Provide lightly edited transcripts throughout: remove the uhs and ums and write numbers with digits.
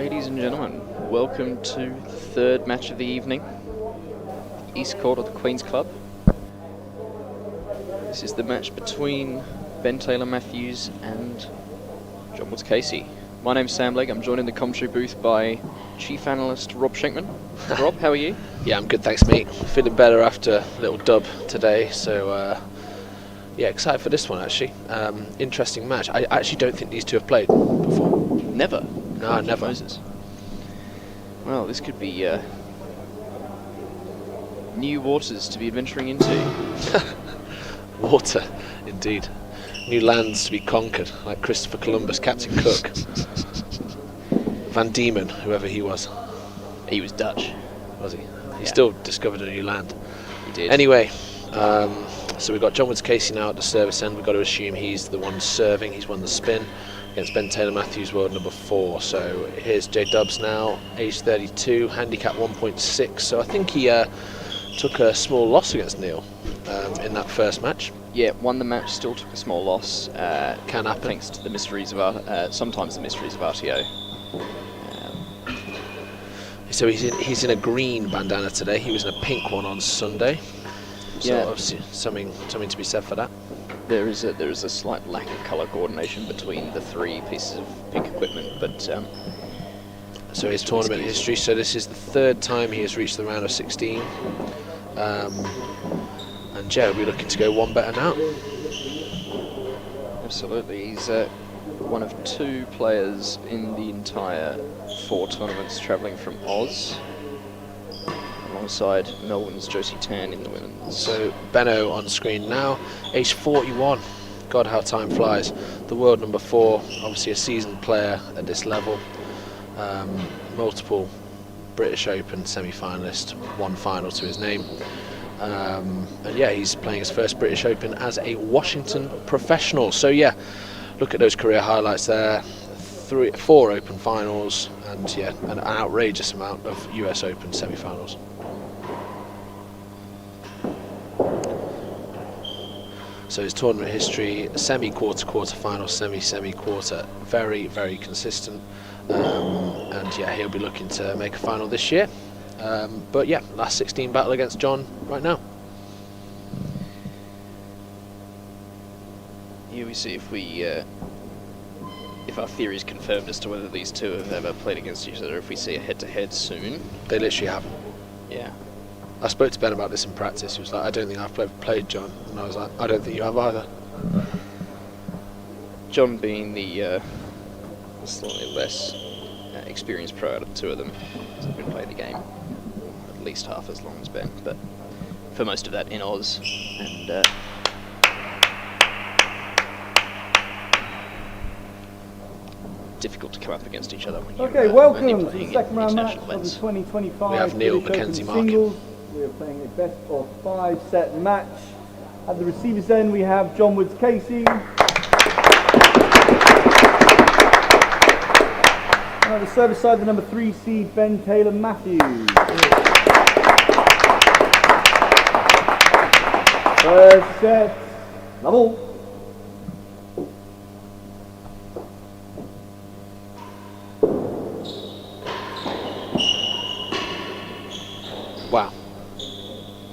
Ladies and gentlemen, welcome to the third match of the evening. East Court of the Queen's Club. This is the match between Ben Taylor Matthews and John Woods Casey. My name's Sam Legg. I'm joined in the commentary booth by Chief Analyst Rob Schenkman. Rob, how are you? Yeah, I'm good, thanks, mate. Feeling better after a little dub today, so yeah, excited for this one actually. Interesting match. I actually don't think these two have played before. Never? No, never. Moses. Well, this could be new waters to be adventuring into. Water, indeed. New lands to be conquered, like Christopher Columbus, Captain Cook. Van Diemen, whoever he was. He was Dutch. Was he? He still discovered a new land. He did. Anyway, so we've got John Woods Casey now at the service end. We've got to assume he's the one serving. He's won the spin against Ben Taylor Matthews, world number 4. So here's J Dubs now, age 32, handicap 1.6. So I think he took a small loss against Neil in that first match. Yeah, won the match, still took a small loss. Can happen. Thanks to the mysteries of sometimes the mysteries of RTO. So he's in a green bandana today. He was in a pink one on Sunday. So yeah, obviously something to be said for that. There is a slight lack of colour coordination between the three pieces of pink equipment, but so his tournament history. So this is the third time he has reached the round of 16. And Joe will be looking to go one better now. Absolutely, he's one of 2 players in the entire 4 tournaments travelling from Oz, alongside Melbourne's Josie Tan in the women's. So Benno on screen now, age 41. God, how time flies. The world number 4, obviously a seasoned player at this level. Multiple British Open semi-finalist, 1 final to his name. And yeah, he's playing his first British Open as a Washington professional. So yeah, look at those career highlights there. 4 Open finals, and yeah, an outrageous amount of US Open semi-finals. So his tournament history: semi-quarter, quarter-final, semi-quarter. Very, very consistent. And yeah, he'll be looking to make a final this year. But yeah, last 16 battle against John right now. Here we see if our theory is confirmed as to whether these two have ever played against each other. If we see a head-to-head soon, They literally haven't. yeah. I spoke to Ben about this in practice. He was like, I don't think I've played John. And I was like, I don't think you have either. John being the slightly less experienced pro out of the 2 of them, he's been playing the game at least half as long as Ben, but for most of that in Oz, and difficult to come up against each other when you're okay, welcome to the second round match of the events. 2025 We have Neil British Mackenzie Open marking. singles. We are playing a best of 5 set match. At the receivers end we have John Woods Casey. And at the service side, the number 3 seed Ben Taylor Matthews. First set, level. Wow.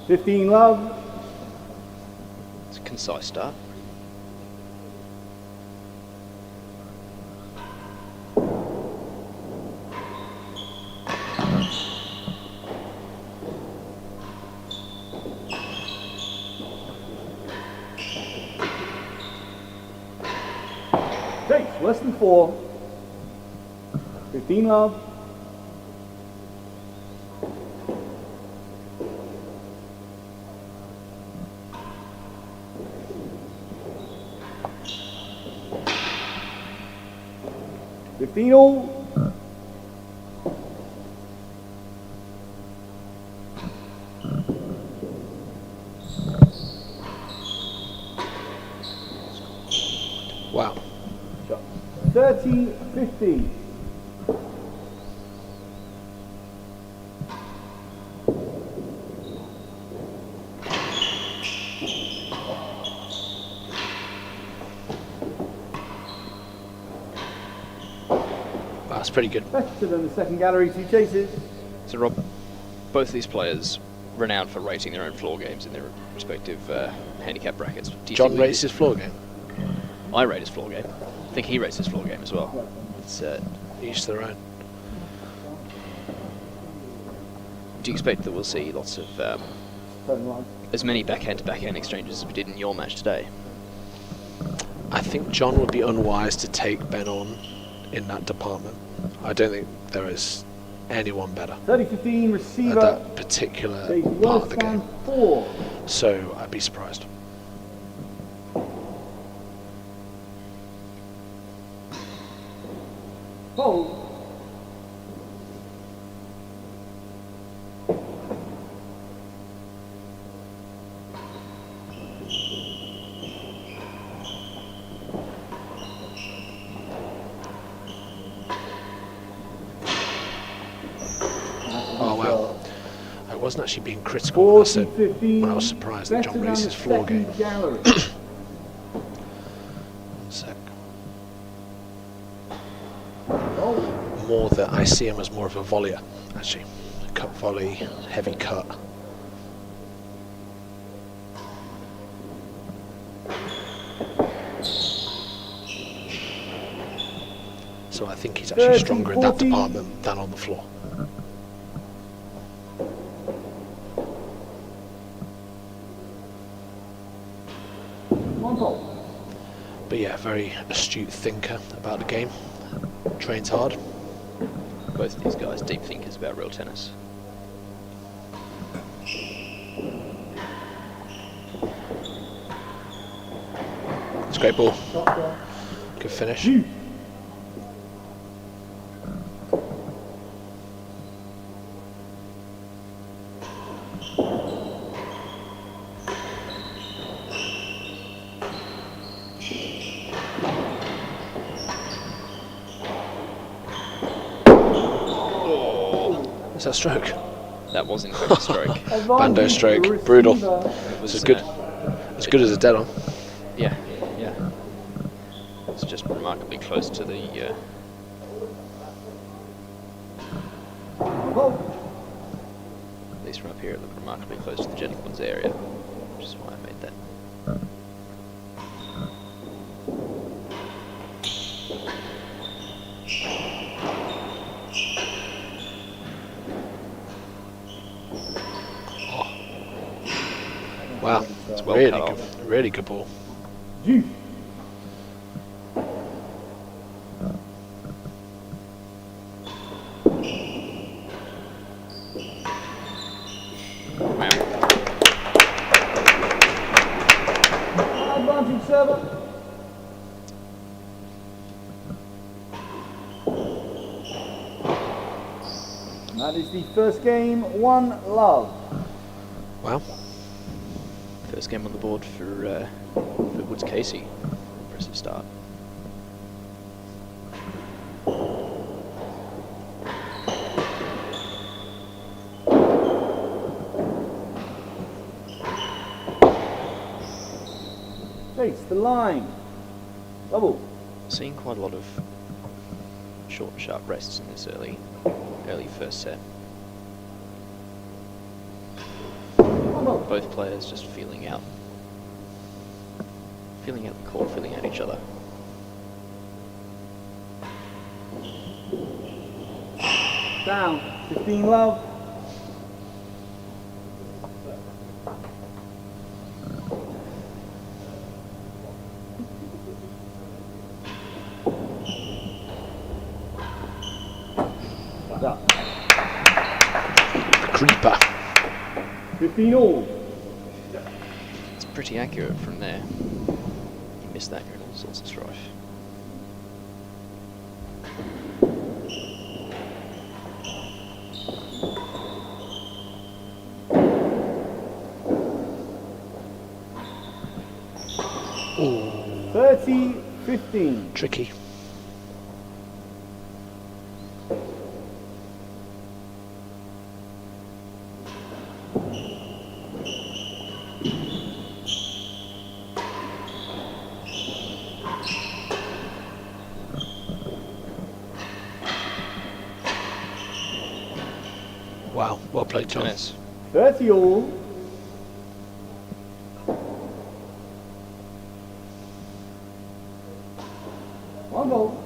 15 love. It's a concise start. Takes less than 4. 15 love. All. Wow. 30-50. That's pretty good. Better than the second gallery, 2 chases. So Rob, both of these players renowned for rating their own floor games in their respective handicap brackets. Do you John think we- rates his floor game. I rate his floor game. I think he rates his floor game as well. It's, Each to their own. do you expect that we'll see lots of Turn line. as many backhand-to-backhand exchanges as we did in your match today? I think John would be unwise to take Ben on in that department. I don't think there is anyone better 30-15 at receiver. that particular Takes part worse of the than game. 4. So I'd be surprised. Hold. Oh wow. I wasn't actually being critical. I said 40-15. when I was surprised that John raised his floor game. Gallery. One sec. Oh, More that I see him as more of a volleyer, actually. Cut volley, heavy cut. So I think he's actually stronger in that 30-40. department than on the floor. one hold. But yeah, very astute thinker about the game. Trains hard. Both of these guys deep thinkers about real tennis. It's a great ball. Shot block. Good finish. Shoot. Is that a stroke? That was in fact a stroke. Bando stroke, Advantage brutal. receiver. It was It's good. As good as a dead on. Yeah, yeah. It's just remarkably close to the. Hold. At least from up here, it looked remarkably close to the gentleman's area, which is why I made that. Wow. It's well Really cut good, off. really good ball. Juice. Wow. Advantage server. That is the first game, 1-love. Wow. First game on the board for Woods Casey. Impressive start. Takes the line. Double. Seeing quite a lot of short and sharp rests in this early first set. Both players just feeling out the court, feeling out each other. Down. 15-love. Up. Creeper. 15 all. It's pretty accurate from there. You miss that, you're in all sorts of strife. Ooh, 30-15. tricky. Well played, John. Tennis. 30 all. One ball.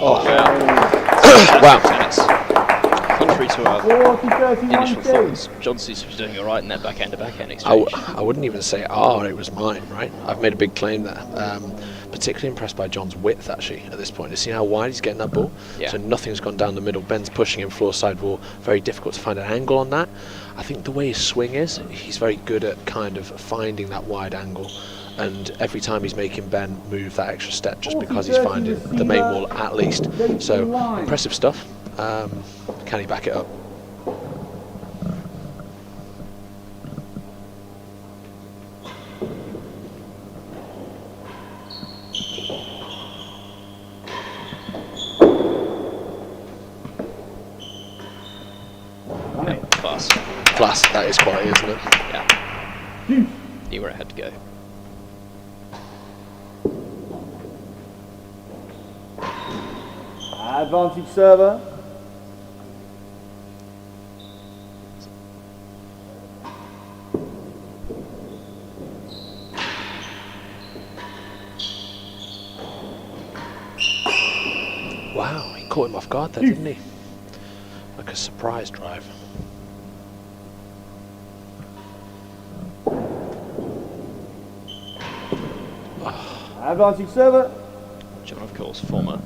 Oh, Wow. wow. Tennis. Contrary to our 40, 31 initial change. thoughts, John seems to be doing all right in that backhand-to-backhand exchange. I wouldn't even say it was mine, right? I've made a big claim there. Particularly impressed by John's width, actually, at this point. You see how wide he's getting that ball? Yeah. So nothing's gone down the middle. Ben's pushing him floor side wall. Very difficult to find an angle on that. I think the way his swing is, he's very good at kind of finding that wide angle. And every time he's making Ben move that extra step just because he's finding the main wall at least. So impressive stuff. Can he back it up? Class. Class, that is quality, isn't it? Yeah. Knew where it had to go. Advantage server. Wow, he caught him off guard there, didn't he? Like a surprise drive. Advantage server. John, of course, former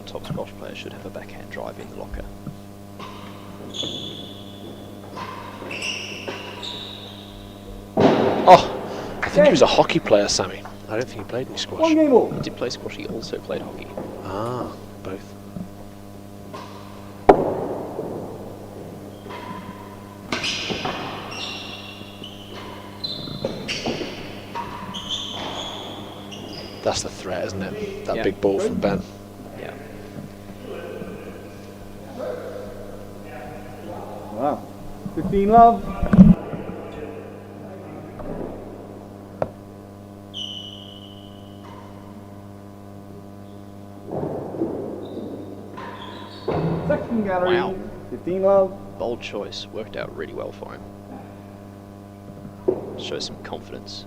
top squash player, should have a backhand drive in the locker. Oh, I think he was a hockey player, Sammy. I don't think he played any squash. One game all. He did play squash, he also played hockey. Ah, both. That's the threat, isn't it? That Yeah. big ball from Ben. Yeah. Wow. 15 love. Second gallery. Wow. 15 love. Bold choice, worked out really well for him. Shows some confidence.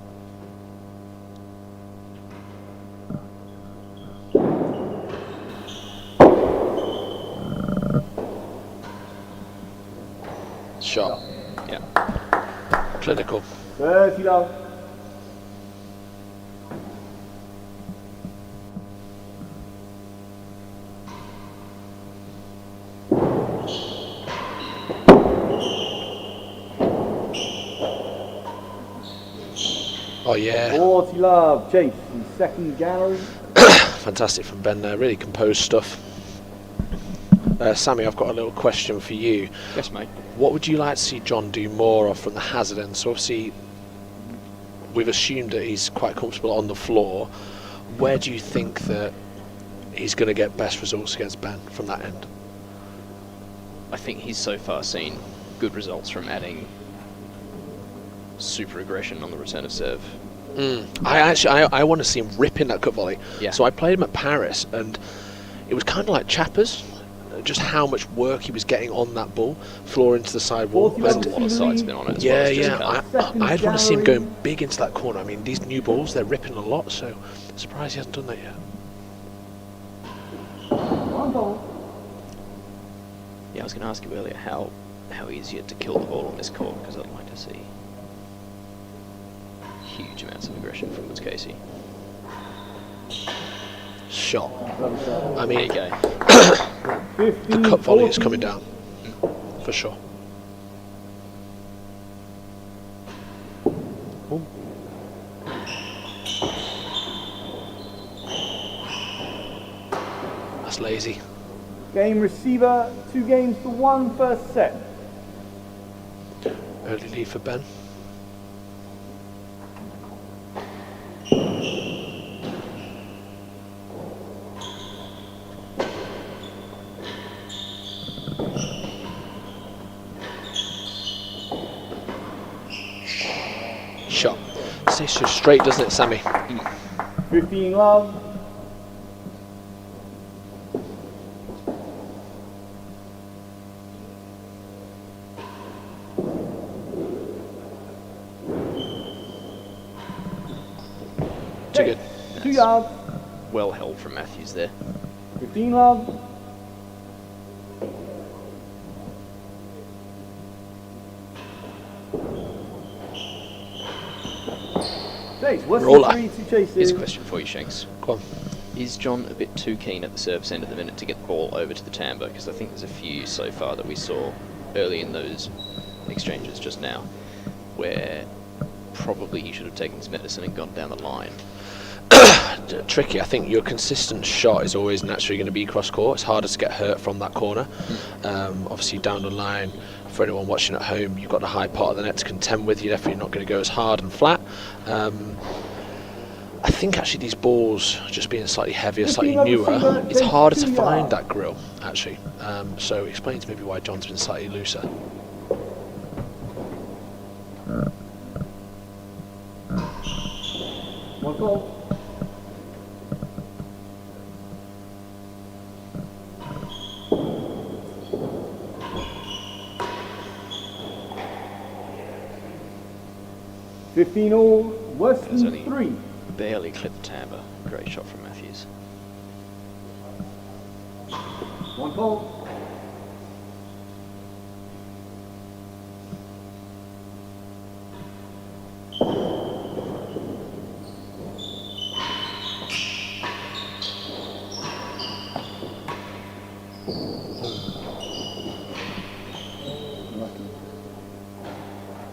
Shot. Yeah. Clinical. 30 love. Oh yeah. 40 love. Chase in second gallery. Fantastic from Ben there. Really composed stuff. Sammy, I've got a little question for you. Yes, mate. What would you like to see John do more of from the hazard end? So obviously, we've assumed that he's quite comfortable on the floor. Where do you think that he's going to get best results against Ben from that end? I think he's so far seen good results from adding super aggression on the return of serve. I want to see him ripping that cut volley. Yeah. So I played him at Paris, and it was kind of like Chappers. Just how much work he was getting on that ball, floor into the sidewall. There's There's a lot of sides been on it as Yeah, well as just yeah. cut. I'd want to see him going big into that corner. I mean, these new balls, they're ripping a lot, so surprised he hasn't done that yet. One ball. Yeah, I was going to ask you earlier how easy it to kill the ball on this court, because I'd like to see huge amounts of aggression from Woods Casey. Shot. I There mean, you go. the cut volley is coming down, for sure. Ooh. lazy. Game receiver, 2 games to 1 first set. Early lead for Ben. Shot. Stays so straight, doesn't it, Sammy? 15 love. Too good. 2 yards. Well held from Matthews there. 15 love. Chase, what's Roller. the 3 to chase? Here's a question for you, Shanks. Go on. Is John a bit too keen at the service end of the minute to get the ball over to the tambo? Because I think there's a few so far that we saw early in those exchanges just now where probably he should have taken his medicine and gone down the line. Tricky. I think your consistent shot is always naturally going to be cross court. It's harder to get hurt from that corner. Obviously down the line, for anyone watching at home, you've got the high part of the net to contend with. You're definitely not going to go as hard and flat. I think actually these balls, just being slightly heavier, slightly newer, it's harder to find that grill actually. So explains maybe why John's been slightly looser. One goal. $15 all, worse There's than only 3. barely clipped the tambo. Great shot from Matthews. 1 goal.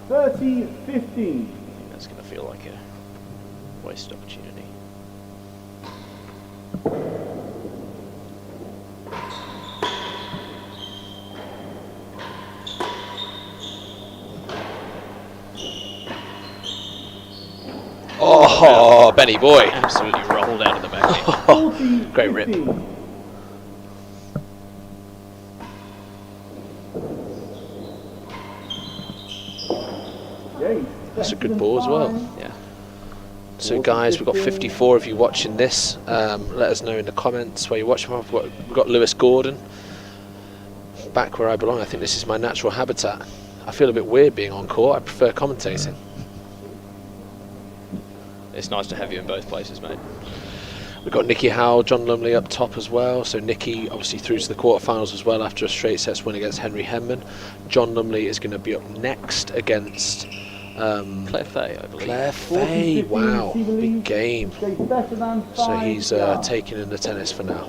Lucky. 30-15. I think that's going to feel like a wasted opportunity. Oh, Benny boy. Absolutely rolled out of the back. 40-15. Great rip. That's a good ball as well. Yeah. So guys, we've got 54 of you watching this. Let us know in the comments where you're watching from. We've got Lewis Gordon, back where I belong. I think this is my natural habitat. I feel a bit weird being on court. I prefer commentating. It's nice to have you in both places, mate. We've got Nicky Howell, John Lumley up top as well. So Nicky obviously through to the quarterfinals as well after a straight sets win against Henry Henman. John Lumley is going to be up next against Claire Fay, I believe. Claire Fay. Wow, big game. So he's taking in the tennis for now.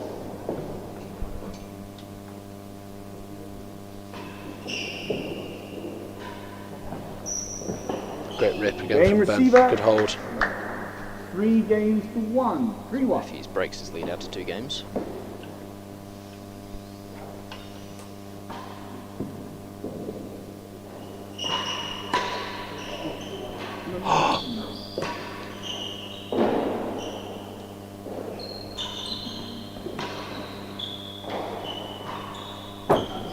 Great rip again Game from Ben. receiver. Good hold. 3 games to 1. 3-1. Matthews breaks his lead out to 2 games.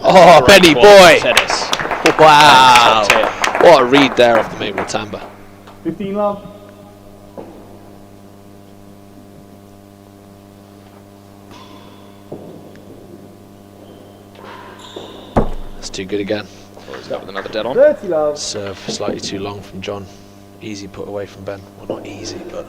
Oh, Benny boy! Tennis. Wow! Top tier. What a read there off the Mabel Tamba. 15 love. That's too good again. Follows up with another dead on. 30 love. Serve slightly too long from John. Easy put away from Ben. Well, not easy, but...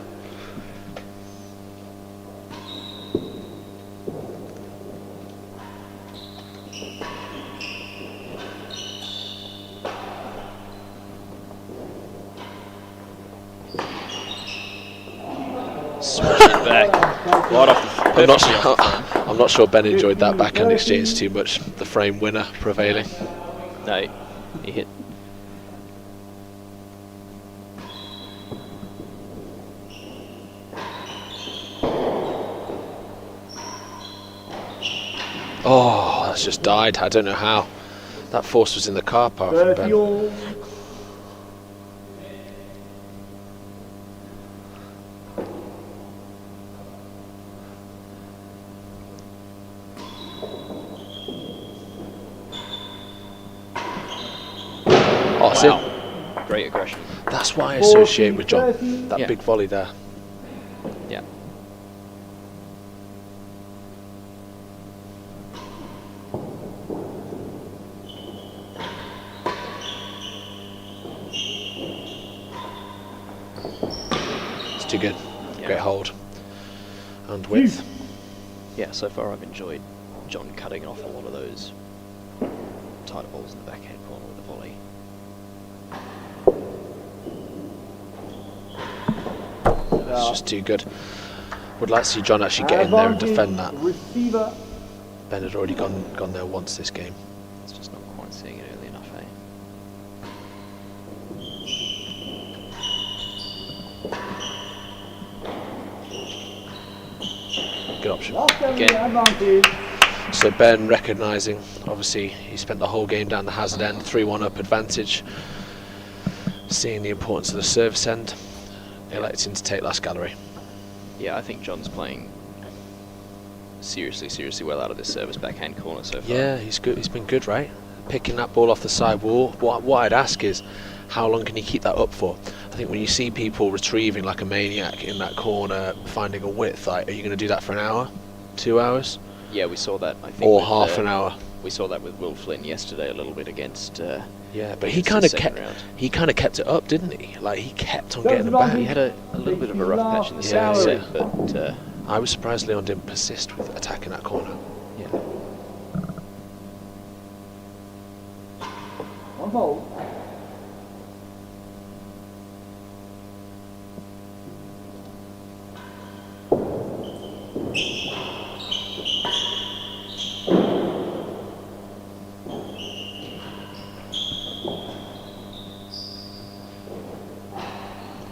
Smash it back. Right off the perfectly off the frame. I'm not sure Ben enjoyed that backhand exchange too much. The frame winner prevailing. No, he hit. Oh, that's just died. I don't know how. That force was in the car park from 30 Ben. all. Oh, see? Wow. Great aggression. That's what I associate with John. 40, That Yeah. big volley there. Yeah. It's too good. Yeah. Great hold. And width. Yeah, so far I've enjoyed John cutting off a lot of those tighter balls in the backhand corner with the volley. It's just too good. Would like to see John actually get in there and defend that. Receiver. Ben had already gone there once this game. It's just not quite seeing it early enough, eh? Good option. Last game Again. advantage. So Ben recognising, obviously he spent the whole game down the hazard end, 3-1 up advantage. Seeing the importance of the service end, electing to take last gallery. Yeah, I think John's playing seriously well out of this service backhand corner so far. Yeah, he's good. He's been good, right? Picking that ball off the side wall. What I'd ask is, how long can he keep that up for? I think when you see people retrieving like a maniac in that corner, finding a width, like, are you going to do that for an hour, 2 hours, Yeah, we saw that, I think. or with, half an hour? We saw that with Will Flynn yesterday a little bit against... Yeah, but he against kind the of second kept round. he kind of kept it up, didn't he? Like he kept on Goes getting them around back. He had a little bit of a rough patch in the Yeah, second yeah. set, but I was surprised Leon didn't persist with attacking that corner. yeah. On hold.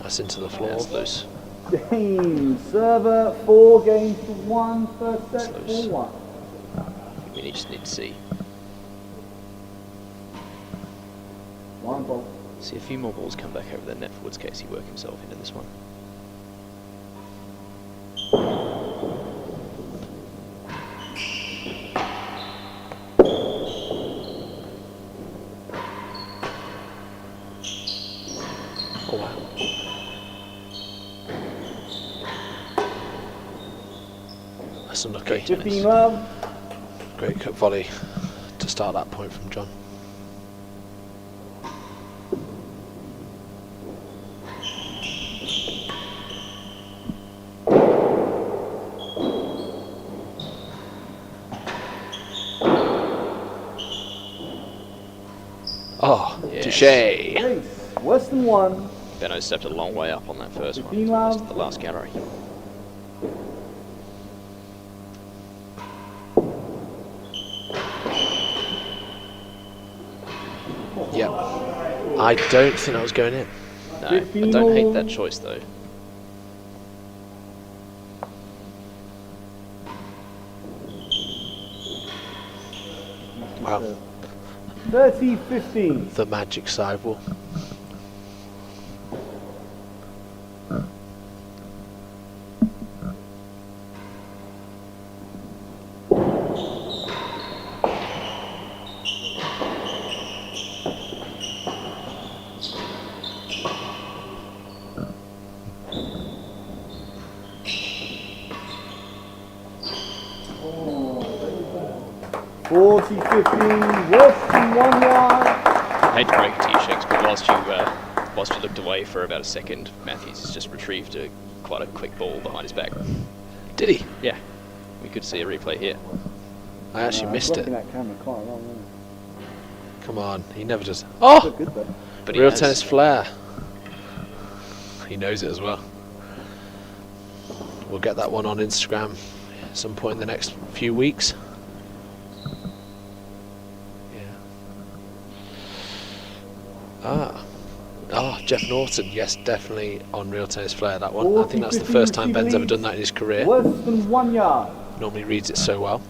That's into the floor. That's loose. Game server, 4 games to 1, first set, That's loose. 4-1. We just need to see One ball. a few more balls come back over the net for Woods Casey work himself into this one. Oh wow. That's unlucky. Great tennis. 15 love. Great cut volley to start that point from John. Oh, Yes. touche. Ace. Worse than 1. Benno stepped a long way up on that first one. 15 Almost love. at the last gallery. Yeah. I don't think that was going in. No, I 15 don't hate all. that choice though. Wow. 30-15. The magic sidewall. Oh, 40-15, worse than 1 yard. I hate to break it to you, Shakes, but whilst you looked away for about a second, Matthews has just retrieved quite a quick ball behind his back. Did he? Yeah, we could see a replay here. I actually missed Blocking it. that camera quite wrong, isn't Come on, he never does. it? Oh! Look good though. But he Real has- tennis flair. He knows it as well. We'll get that one on Instagram at some point in the next few weeks. Yeah. Jeff Norton. Yes, definitely on Real Tennis Flair, that one. I think that's the 40-15 first time Ben's receiver ever done that in his career. Worse than 1 yard. Normally reads it so well.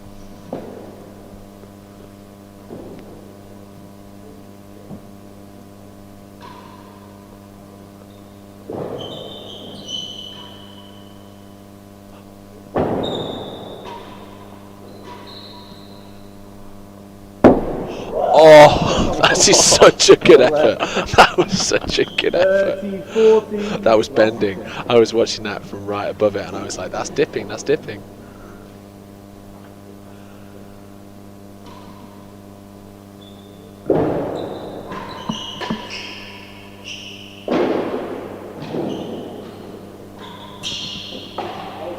Oh, that is such a good effort. That was such a good effort. 30-40. That was bending. I was watching that from right above it, and I was like, that's dipping, that's dipping.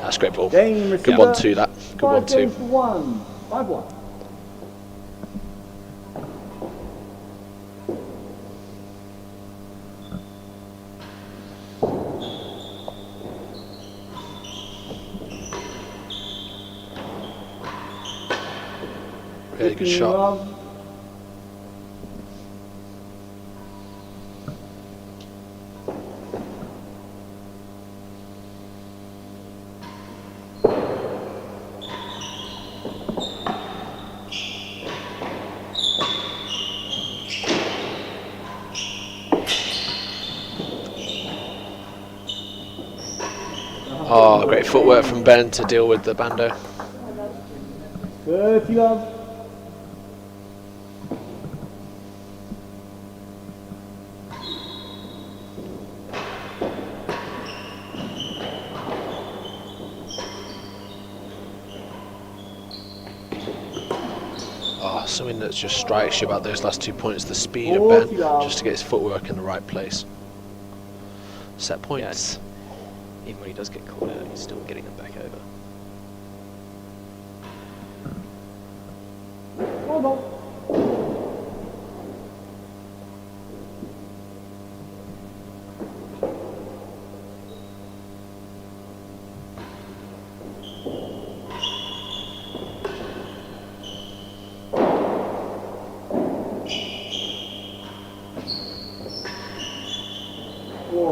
That's a great ball. Game Good receiver. 1-2 that. Good 5 1-2. games to 1. 5-1. Really good shot. Oh, great footwork from Ben to deal with the bando. 30 love. Oh, something that just strikes you about those last 2 points, the speed of Ben, just to get his footwork in the right place. Set points. Yeah, even when he does get caught out, he's still getting them back over. Hold on.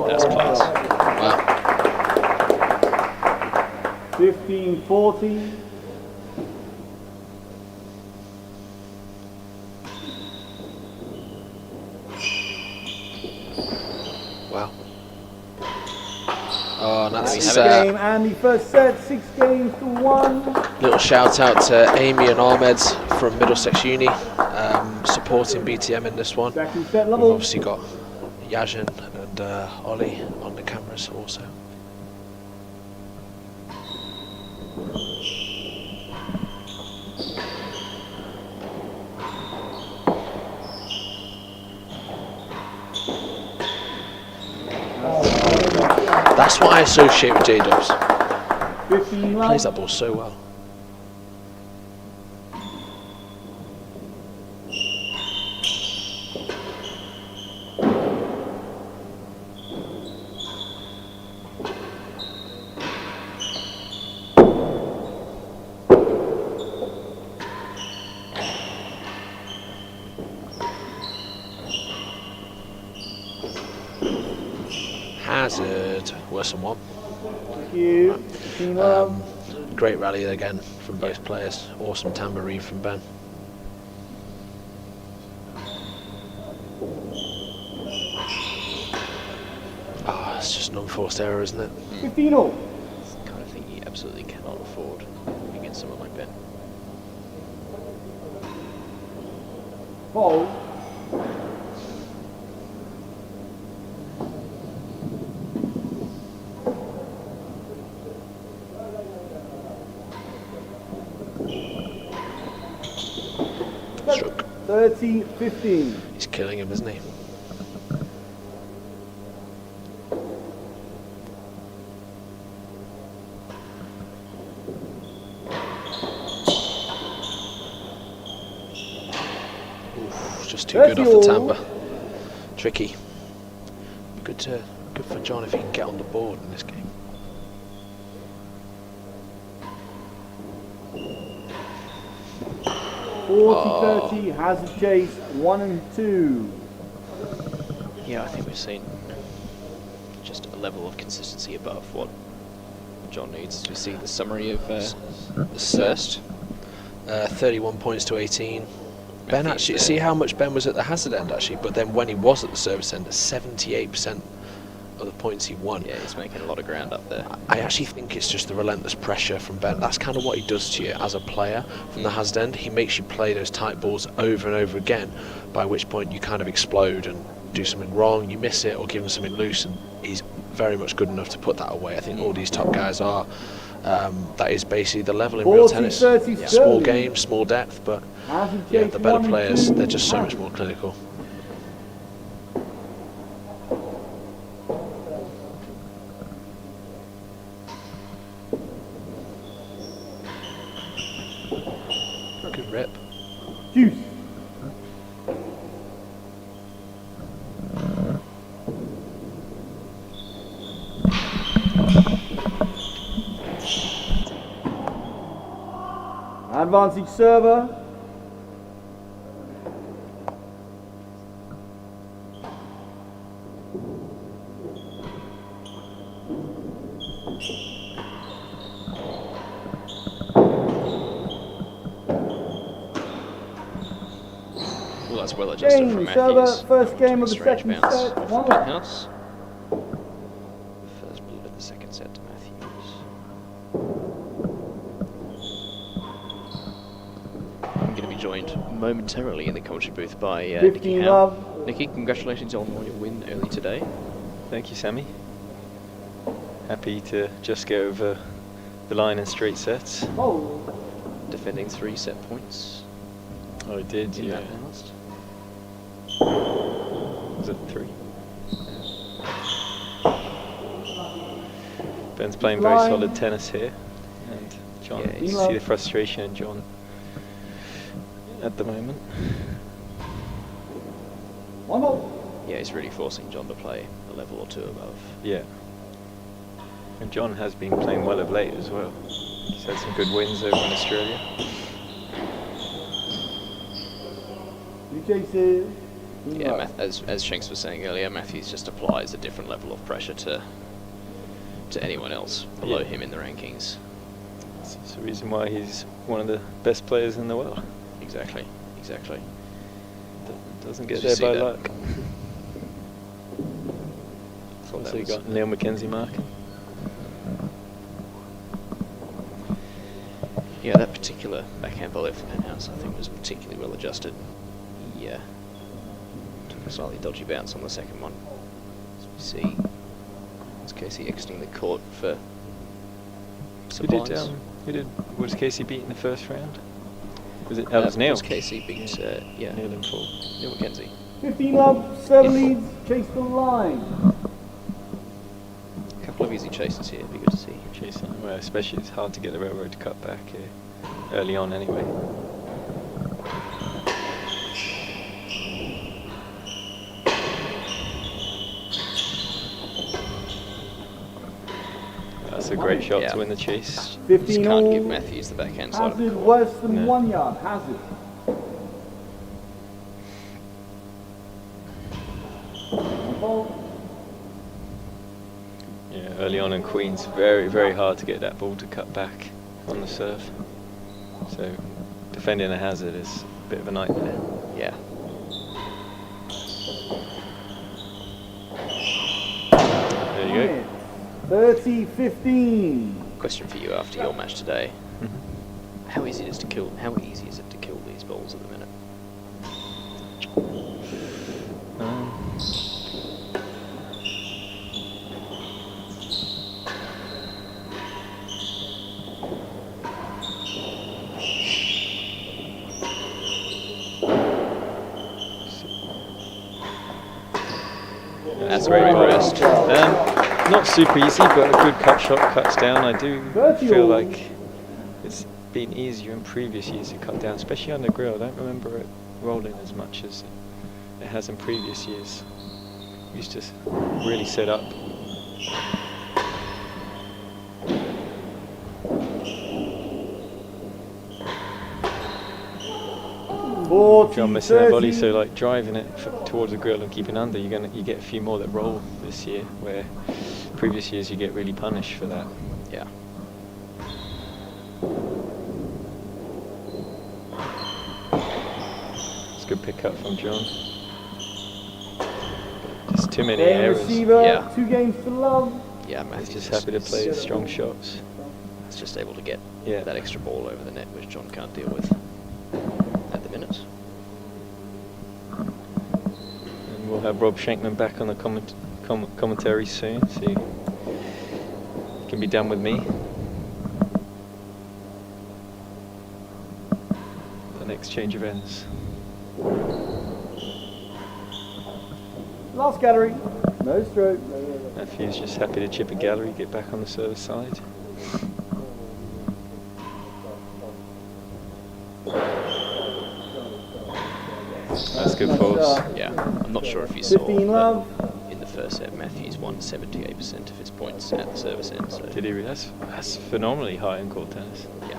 That's class. Wow. 15-40. Wow. Oh, and that's Next game and the first set, 6 games to 1. little shout out to Amy and Ahmed from Middlesex Uni, supporting BTM in this one. Second set We've level. obviously got Yajin and Ollie on the cameras also. That's what I associate with J-Dubs. 15 He love. plays that ball so well. Hazard, worse than one. Thank you. 15 love. Great rally again from both players. Awesome tambourine from Ben. Ah, it's just an unforced error, isn't it? 15 all. It's the kind of thing you absolutely cannot afford against someone like Ben. Fold. Stroke. 30-15. He's killing him, isn't he? Oof, just too good off the timbre. Tricky. Good for John if he can get on the board in this game. Oh. 40-30, Hazard chase, 1 and 2. Yeah, I think we've seen just a level of consistency above what John needs. Do you see the summary of the first? 31 points to 18. Ben actually, see how much Ben was at the hazard end actually, but then when he was at the service end, 78% of the points he won. Yeah, he's making a lot of ground up there. I actually think it's just the relentless pressure from Ben. That's kind of what he does to you as a player from the Hazard end. He makes you play those tight balls over and over again, by which point you kind of explode and do something wrong, you miss it or give him something loose, and he's very much good enough to put that away. I think all these top guys are. That is basically the level in real tennis. Small game, small depth, but yeah, the better players, they're just so much more clinical. Good rip. Juice. Advancing server. Well, that's well adjusted from Matthews. First game of the Strange second bounce set. off One the up. house. First blood of the second set to Matthews. I'm going to be joined momentarily in the commentary booth by Nikki 15 Howe. love. Nikki, congratulations on your win early today. Thank you, Sammy. Happy to just get over the line in straight sets. Oh. Defending 3 set points Oh, I did, in yeah. that last. Was it 3? Ben's playing very Line. solid tennis here, and John, Yeah, you he's- see the frustration in John at the moment. One more. Yeah, he's really forcing John to play a level or two above. Yeah. And John has been playing well of late as well. He's had some good wins over in Australia. Two chases. Yeah, as Shanks was saying earlier, Matthews just applies a different level of pressure to anyone else below Yeah. him in the rankings. It's the reason why he's one of the best players in the world. Exactly, exactly. Doesn't get Did you there see by that? luck. Thought that Also was- got Neil McKenzie marking. Yeah, that particular backhand volley from Penthouse, I think, was particularly well adjusted. Yeah, took a slightly dodgy bounce on the second one. As we see, is Casey exiting the court for supplies? Who did? Was Casey beat in the first round? Was it? That was Neil. Was Casey beat? Yeah, Neil in full. Neil McKenzie. 15 love. 7 leads. Chase the line. A couple of easy chases here. Be good to see. Chasing. Well, especially it's hard to get the railroad to cut back here early on anyway. That's a great shot Yeah. to win the chase. Just 15 can't all. give Matthews the backhand side of the Hazard court. worse than No. 1 yard. Hazard. Ball. Yeah, early on in Queen's, very, very hard to get that ball to cut back on the serve. So defending a hazard is a bit of a nightmare. Yeah. There you go. 30-15. Question for you after your match today: Mhm. How easy is it to kill? How easy is it to kill these balls at the minute? That's Great great ball. rest. Not super easy, but a good cut shot cuts down. I do 30 feel all. like it's been easier in previous years to cut down, especially on the grill. I don't remember it rolling as much as it has in previous years. Used to really set up. John missing that volley, so like driving it towards the grill and keeping under, you get a few more that roll this year, where previous years you get really punished for that. Yeah. It's a good pick up from John. Just too many Game errors. receiver, Yeah. 2 games to love. Yeah, He's Matthews just is- happy to play is- strong shots. is just able to get Yeah. that extra ball over the net, which John can't deal with at the minute. And we'll have Rob Shankman back on the commentary soon, so he can be done with me. The next change of ends. Last gallery, no stroke. Matthews just happy to chip a gallery, get back on the service side. That's good falls. Yeah, I'm not sure if you saw, 15 but love. in the first set, Matthews won 78% of his points at the service end. So Did he? That's phenomenally high in court tennis. yeah,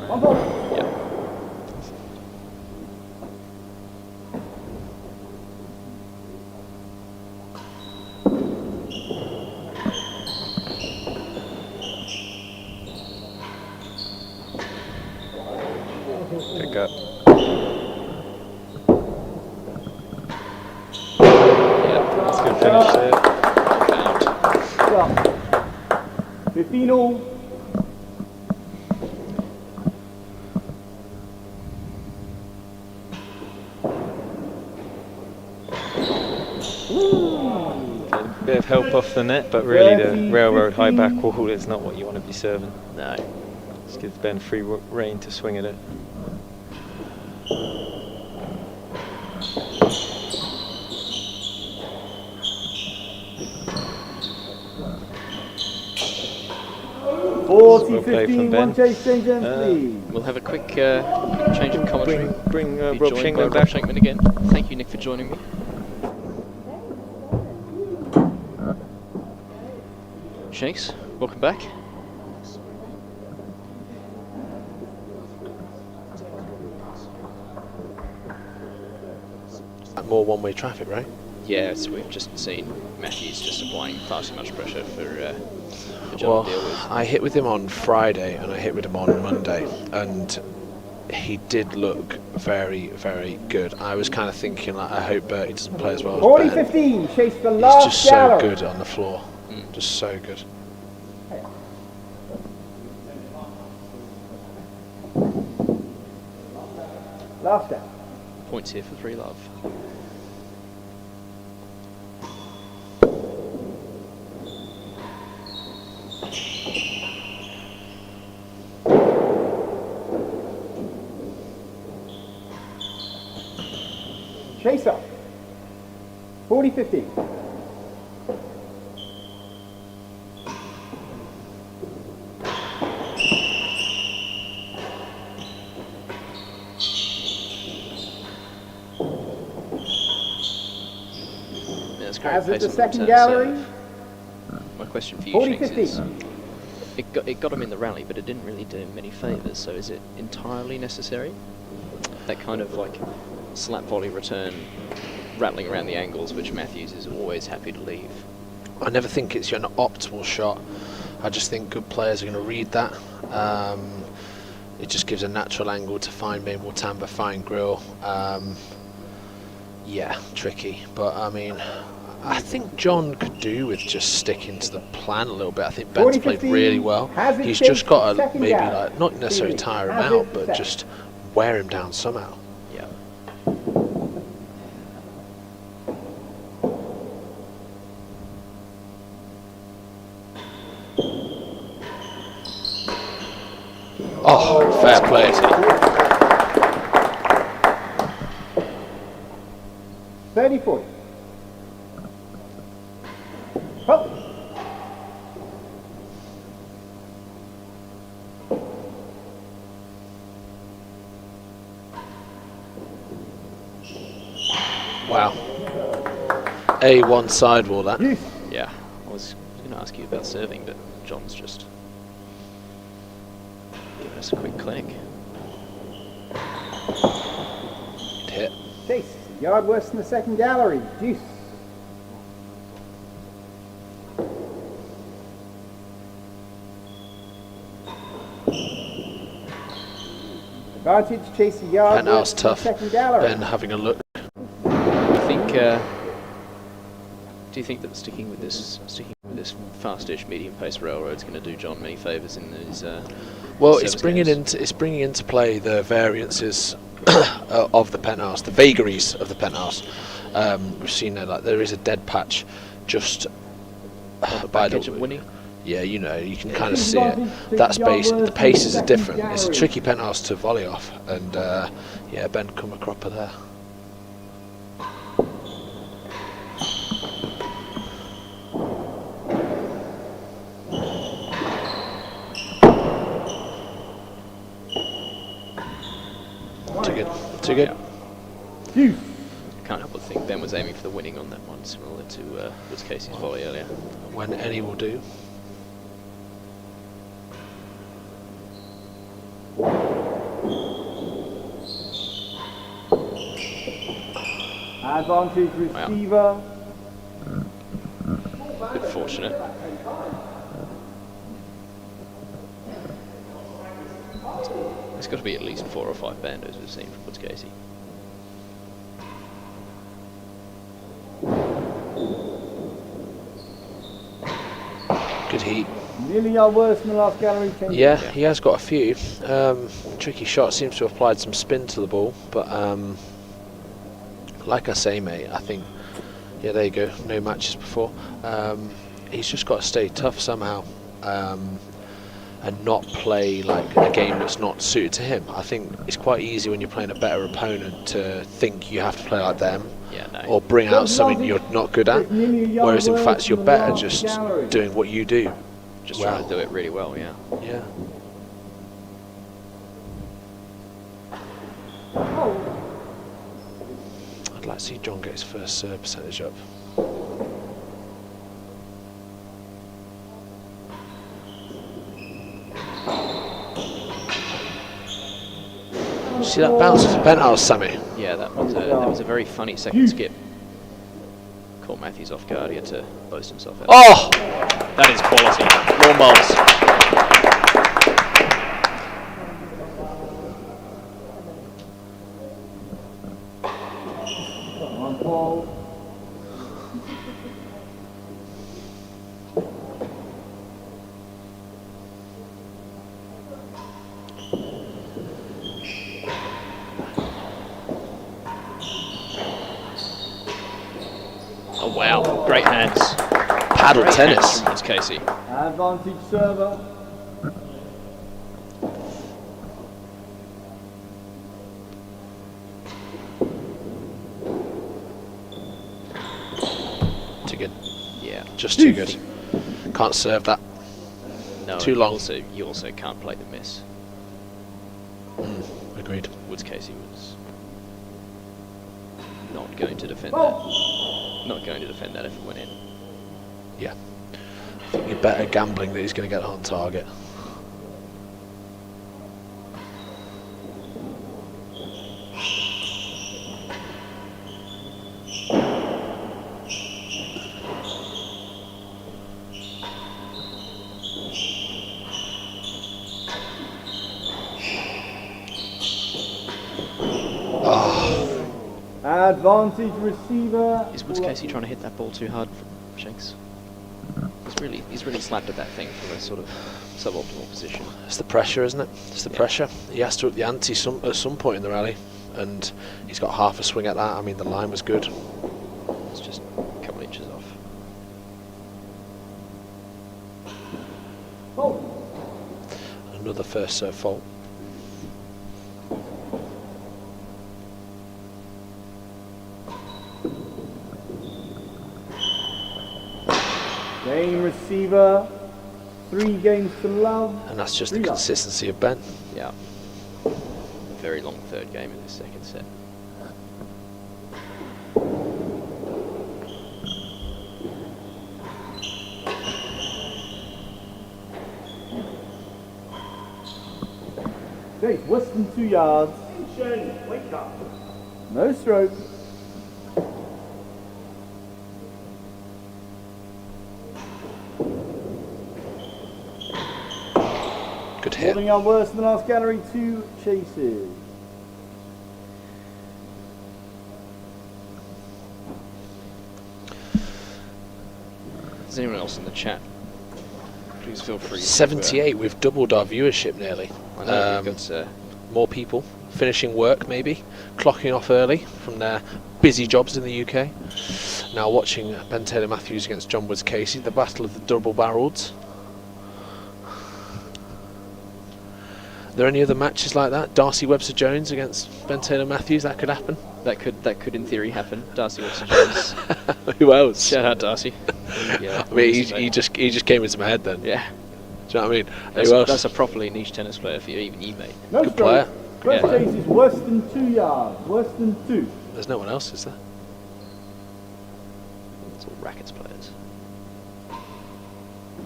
One ball. yeah. Pick up. Yeah, That's a good finish there. found. Well, 15 all. A bit of help off the net, but really the 30, railroad high back 15. wall is not what you want to be serving. No. Just gives Ben free rein to swing at it. Well played 40-15, from one Ben. chase change ends, please. We'll have a quick change of commentary. Bring Be Rob joined by Shankman Rob back. Shankman again. Thank you, Nick, for joining me. Shakes, welcome back. More one-way traffic, right? Yes, we've just seen Matthews just applying far too much pressure for John Well, to deal with. I hit with him on Friday and I hit with him on Monday, and he did look very, very good. I was kind of thinking, like, I hope Bertie doesn't play as well as Ben. 40-15, chase the He's last just so gallery. good on the floor, just so good. Last step. Points here for 3 love. Chase up. 40-15. Yeah, it's great As pace at the on second return gallery. serve. My question for you, 40, Shakes, is 50. it got him in the rally, but it didn't really do him many favours. So is it entirely necessary? That kind of like slap volley return, rattling around the angles, which Matthews is always happy to leave. I never think it's an optimal shot. I just think good players are going to read that. It just gives a natural angle to find Mabel Tamba, find Grill. Yeah, tricky. But I mean, I think John could do with just sticking to the plan a little bit. I think Ben's played 40-15, really well. has it He's chased just got the to second maybe, gap. like, not necessarily tire him Has out, it but set. just wear him down somehow. Yeah. Oh, fair play. Thirty 40. Up. Wow. A1 sidewall, that. Use. Yeah. I was going to ask you about serving, but John's just giving us a quick clinic. Good hit. Chase. Yard worse than the second gallery. Deuce. Advantage, chase a yard Penthouse worse than the tough. second gallery. Ben having a look. I think Do you think that sticking with this fastish medium-paced railroad is going to do John many favours in these? Well, service it's bringing into play the variances of the penthouse, the vagaries of the penthouse. We've seen that, like, there is a dead patch just by the winning. Yeah, you know, you can kind of see it. That space, the paces are different. It's a tricky penthouse to volley off, and yeah, Ben come a cropper there. Too good. Can't help but think Ben was aiming for the winning on that one, similar to Woods Casey's volley earlier. When any will do. Advantage receiver. A bit fortunate. There's got to be at least 4 or 5 bandos we've seen from Woods Casey. Good heat. Nearly our worst in the last gallery. Yeah, he has got a few. Tricky shot, seems to have applied some spin to the ball, but like I say, mate, I think, yeah, there you go, no matches before. He's just got to stay tough somehow, and not play like a game that's not suited to him. I think it's quite easy when you're playing a better opponent to think you have to play like them, or bring out something you're not good at, whereas in fact you're better just doing what you do. Just trying to do it really well, yeah. Yeah. I'd like to see John get his first serve percentage up. See that bounce to penthouse, Sammy? Yeah, that was a very funny second skip. Caught Matthews off guard. He had to boast himself out. Oh! That is quality. Warm balls. Oh wow, great hands. Paddle tennis. From Woods Casey. Advantage server. Too good. Yeah. Just too good. Can't serve that. No. Too long. You also can't play the miss. Agreed. Woods Casey was not going to defend that. Not going to defend that if it went in. Yeah. I think you're better gambling that he's going to get on target. Advantage receiver. Is Woods Casey trying to hit that ball too hard from Shanks? He's really slapped at that thing from a sort of suboptimal position. It's the pressure, isn't it? It's the pressure. He has to up the ante at some point in the rally, and he's got half a swing at that. I mean, the line was good. It's just a couple inches off. Another first serve fault. Game receiver. 3 games to love. And that's just the consistency of Ben. Yeah. Very long third game in this second set. Okay, worse than 2 yards. Wake up. No stroke. Good hit. Holding on worse than the last gallery, 2 chases. there's anyone else in the chat, please feel free. 78, we've doubled our viewership nearly. I know, we've got, more people finishing work, maybe clocking off early from their busy jobs in the UK. Now watching Ben Taylor Matthews against John Woods Casey, the battle of the double-barreled. Are there any other matches like that? Darcy Webster Jones against Ben Taylor Matthews, that could happen. that could in theory happen. Darcy Webster Jones. Who else? Shout out Darcy. Yeah, I mean, he just came into my head then. Yeah. Do you know what I mean? Who else? That's a properly niche tennis player for you, even you, mate. No Good stroke. player. First Yeah. chase is worse than 2 yards. Worse than 2. There's no one else, is there? It's all rackets players.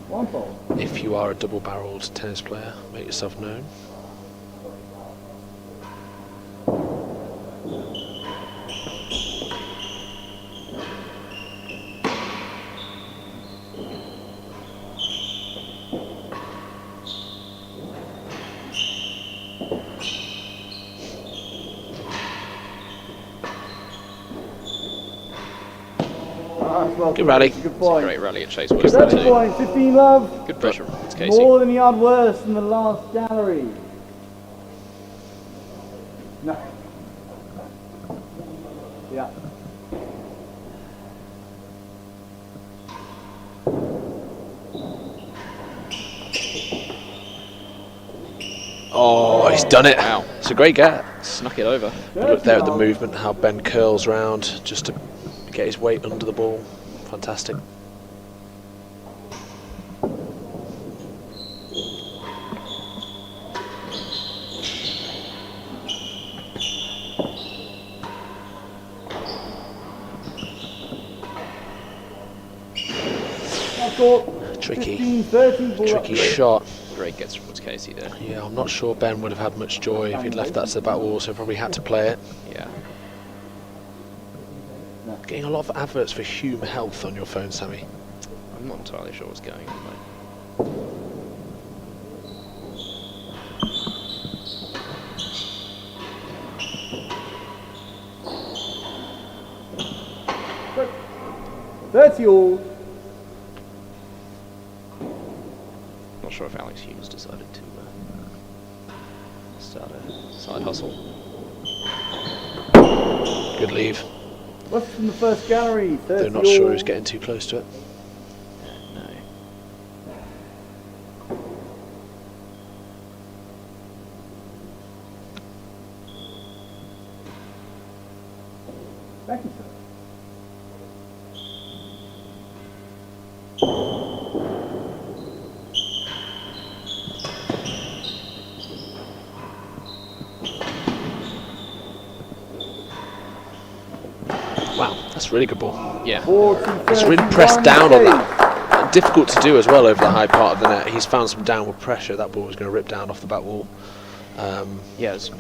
1 ball. If you are a double-barreled tennis player, make yourself known. Well, Good rally. Good point. Great rally at Chase West. 30 points. 15 love. Good pressure from Woods Casey. More than a yard worse than the last gallery. No. Yeah. Oh, he's done it. Wow. It's a great get. Snuck it over. Look there at the movement, how Ben curls round just to get his weight under the ball. Fantastic. Tricky. 15, 13, ball Tricky up. shot. Great gets from Woods Casey there. Yeah, I'm not sure Ben would have had much joy if he'd left that to the back wall, so probably had to play it. Yeah. Getting a lot of adverts for Hume Health on your phone, Sammy. I'm not entirely sure what's going on, mate. 30 all. Not sure if Alex Humes decided to start a side hustle. Good leave. What's from the first gallery? 30 They're not all. sure who's getting too close to it. No. Thank you, sir. Wow, that's a really good ball. Yeah. 40, He's really 31 pressed down on pace. that. Difficult to do as well over the high part of the net. He's found some downward pressure. That ball was going to rip down off the back wall. Yeah, it's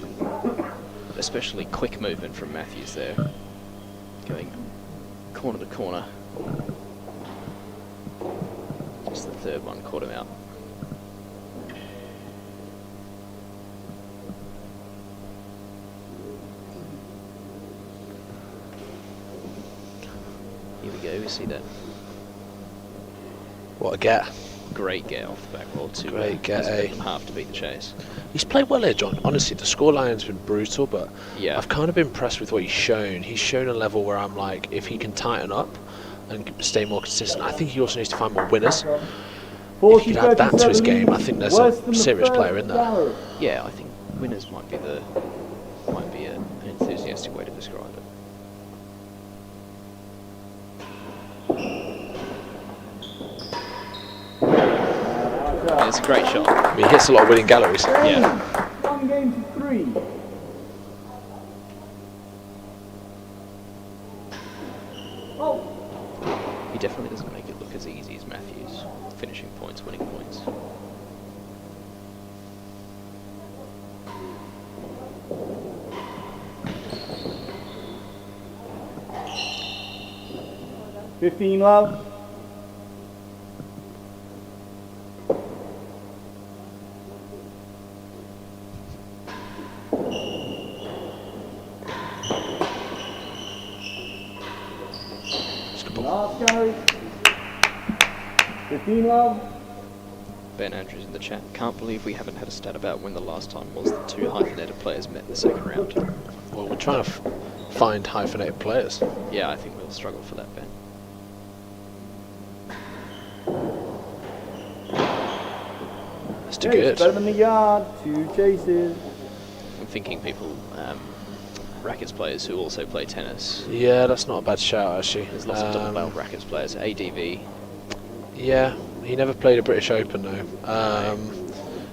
especially quick movement from Matthews there. Going corner to corner. Just the third one caught him out. Here we go, we see that What a get. great get off the back wall to Great get, split eh? them half to beat the chase. He's played well here, John. Honestly, the scoreline's been brutal, but Yeah. I've kind of been impressed with what he's shown. He's shown a level where I'm like, if he can tighten up and stay more consistent, I think he also needs to find more winners. If 40, he could add that to his 37 game, I think there's worse than a the serious first player in there. gallery. Yeah, I think winners might be an enthusiastic way to describe it. It's a great shot. I mean, he hits a lot of winning galleries. Yeah. 1 game to 3. Oh, He definitely doesn't make it look as easy as Matthews. Finishing points, winning points. $15 love. It's a good ball. Last gallery. 15 love. Ben Andrews in the chat. Can't believe we haven't had a stat about when the last time was the two hyphenated players met in the second round. Well, we're trying to find hyphenated players. Yeah, I think we'll struggle for that, Ben. That's too Chase, good. better than the yard. 2 chases. I'm thinking people, rackets players who also play tennis. Yeah, that's not a bad shout actually. There's lots of double barrel rackets players. ADV. Yeah, he never played a British Open though.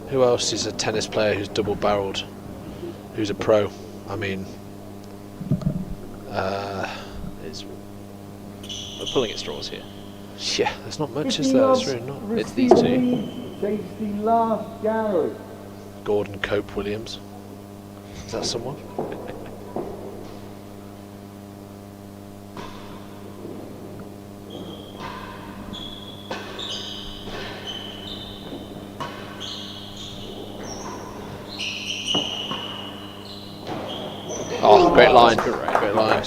Who else is a tennis player who's double barreled? Who's a pro? I mean, We're pulling at straws here. yeah, there's not much, is 15 there? love. There's really not. It's these two. Chase the last gallery. Gordon Cope Williams. Is that someone? Oh, great line. Great line.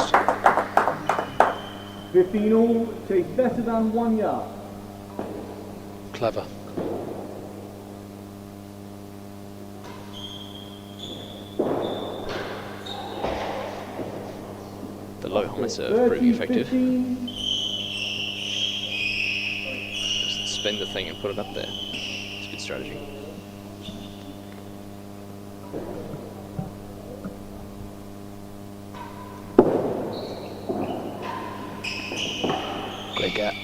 15 all. Chase better than 1 yard. Clever. The low high serve proving effective. 15. Just spin the thing and put it up there. It's a good strategy. Great gap.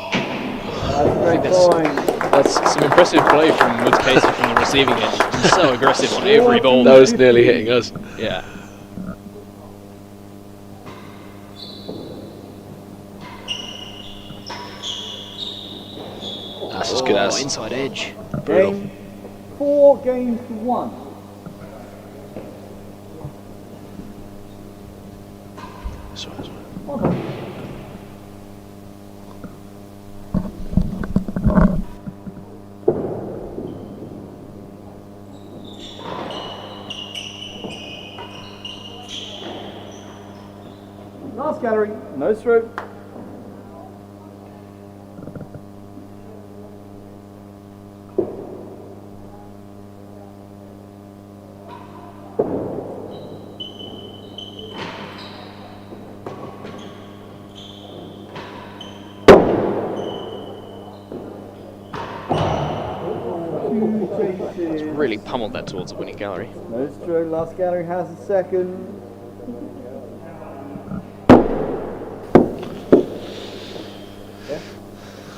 Great point. That's some impressive play from Woods Casey from the receiving end. He's so aggressive on every ball. That was nearly hitting us. Yeah. That's as good as. Inside edge. Brutal. Game 4 games to 1. Sorry. Well done. Last gallery, no stroke. Two chases. Really pummeled that towards the winning gallery. No stroke, last gallery has a second.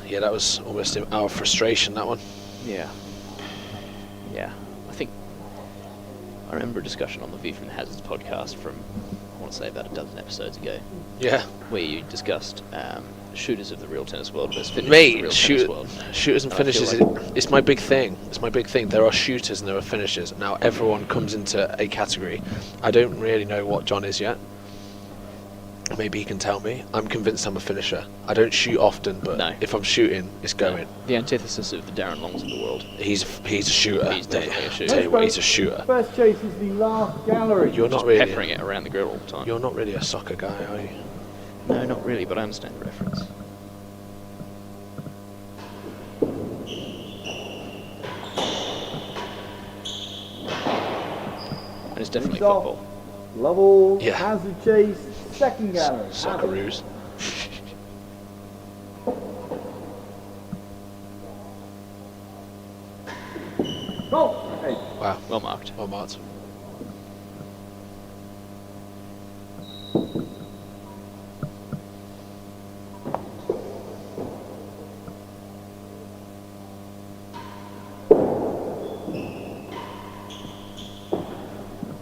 Yeah, that was almost our frustration, that one. Yeah. Yeah. I remember a discussion on the View from the Hazards podcast from, I want to say, about a dozen episodes ago, Yeah. where you discussed shooters of the real tennis world versus finishers of the Mate, real tennis world. shooters and I feel finishers, like- it's my big thing. It's my big thing. There are shooters and there are finishers. Now, everyone comes into a category. I don't really know what John is yet. Maybe he can tell me. I'm convinced I'm a finisher. I don't shoot often, but No. if I'm shooting, it's going. The antithesis of the Darren Longs of the world. He's a shooter. He's definitely a shooter. Tell you what, he's a shooter. First chase is the last gallery. You're not Just really. peppering it around the grill all the time. You're not really a soccer guy, are you? No, not really, but I understand the reference. And it's definitely Leads off. football. Lovell Yeah. has a chase, second gallery. Socceroos. Go! Hey, Wow. Well marked. Well marked.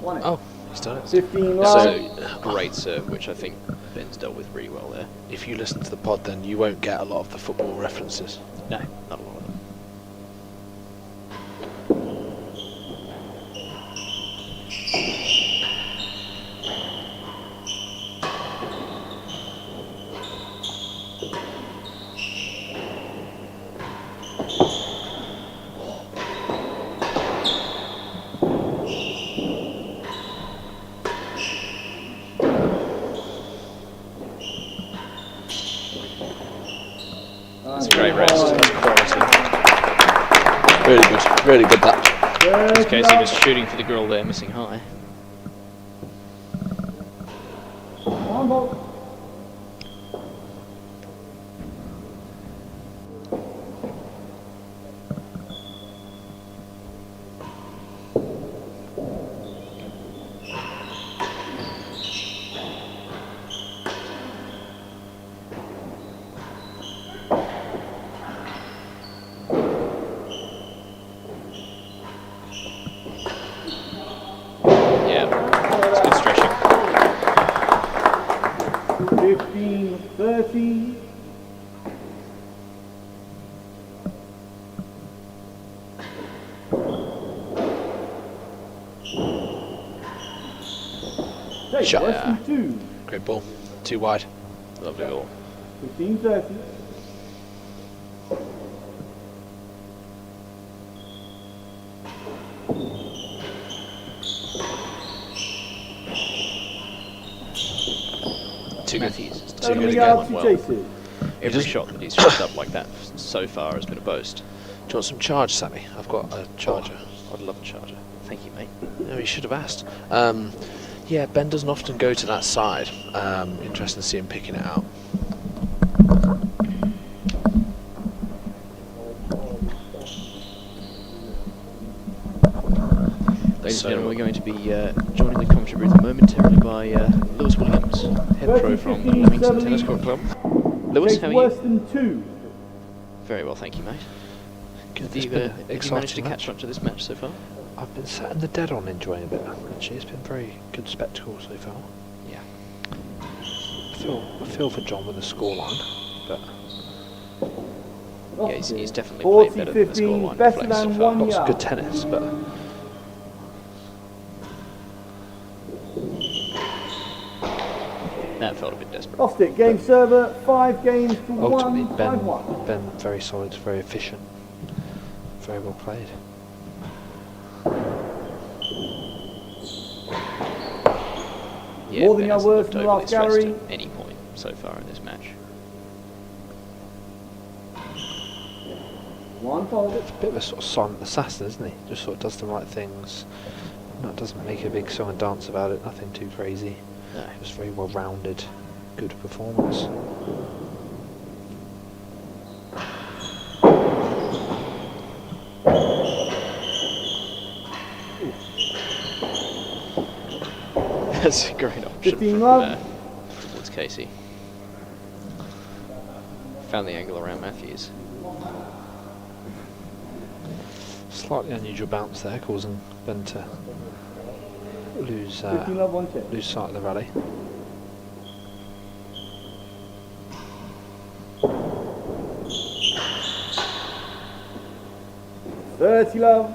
won it. Oh, he's done it. 15 That's love. a great serve, which I think Ben's dealt with really well there. If you listen to the pod, then you won't get a lot of the football references. No, not a lot of them. Really good that. In this case, he was shooting for the grill there, missing high. One ball. Yeah, it's good stretching. 15-30. Shot. Less than 2. Great ball. Too wide. Lovely ball. 15-30. Too good. Matthews is How too many good yards again. he Well, chases? every shot that he's shot up like that so far has been a boast. Do you want some charge, Sammy? I've got a charger. I'd love a charger. Thank you, mate. No, you should have asked. Yeah, Ben doesn't often go to that side. Interesting to see him picking it out. Ladies and gentlemen, we're going to be joining the commentary booth momentarily by Lewis Williams, head pro from 30, Leamington 70. Tennis Club. Lewis, Chase how are worse you? than 2. Very well, thank you, mate. Good. Have It's you, been have you exciting managed to match. catch up to this match so far? I've been sat in the dead on enjoying a bit. Actually, it's been very good spectacle so far. Yeah. I feel for John with the scoreline, but Yeah, he's definitely played better than the 40-15, scoreline better reflects so than far. 1 lots of yard. good tennis. But That felt a bit desperate. Lost it. Game server. 5 games to 1. ultimately, 5-1. Ben very solid, very efficient, very well played. Yeah, More than Ben your hasn't words looked from the overly last stressed gallery. at any point so far in this match. 1 fault. A bit of a sort of silent assassin, isn't he? Just sort of does the right things. Doesn't make a big song and dance about it. Nothing too crazy. No. Just very well rounded, good performance. That's a great option 15 from love. towards Casey. Found the angle around Matthews. Slightly unusual bounce there, causing Ben to lose 15 love, 1 check. lose sight of the rally. Thirty love.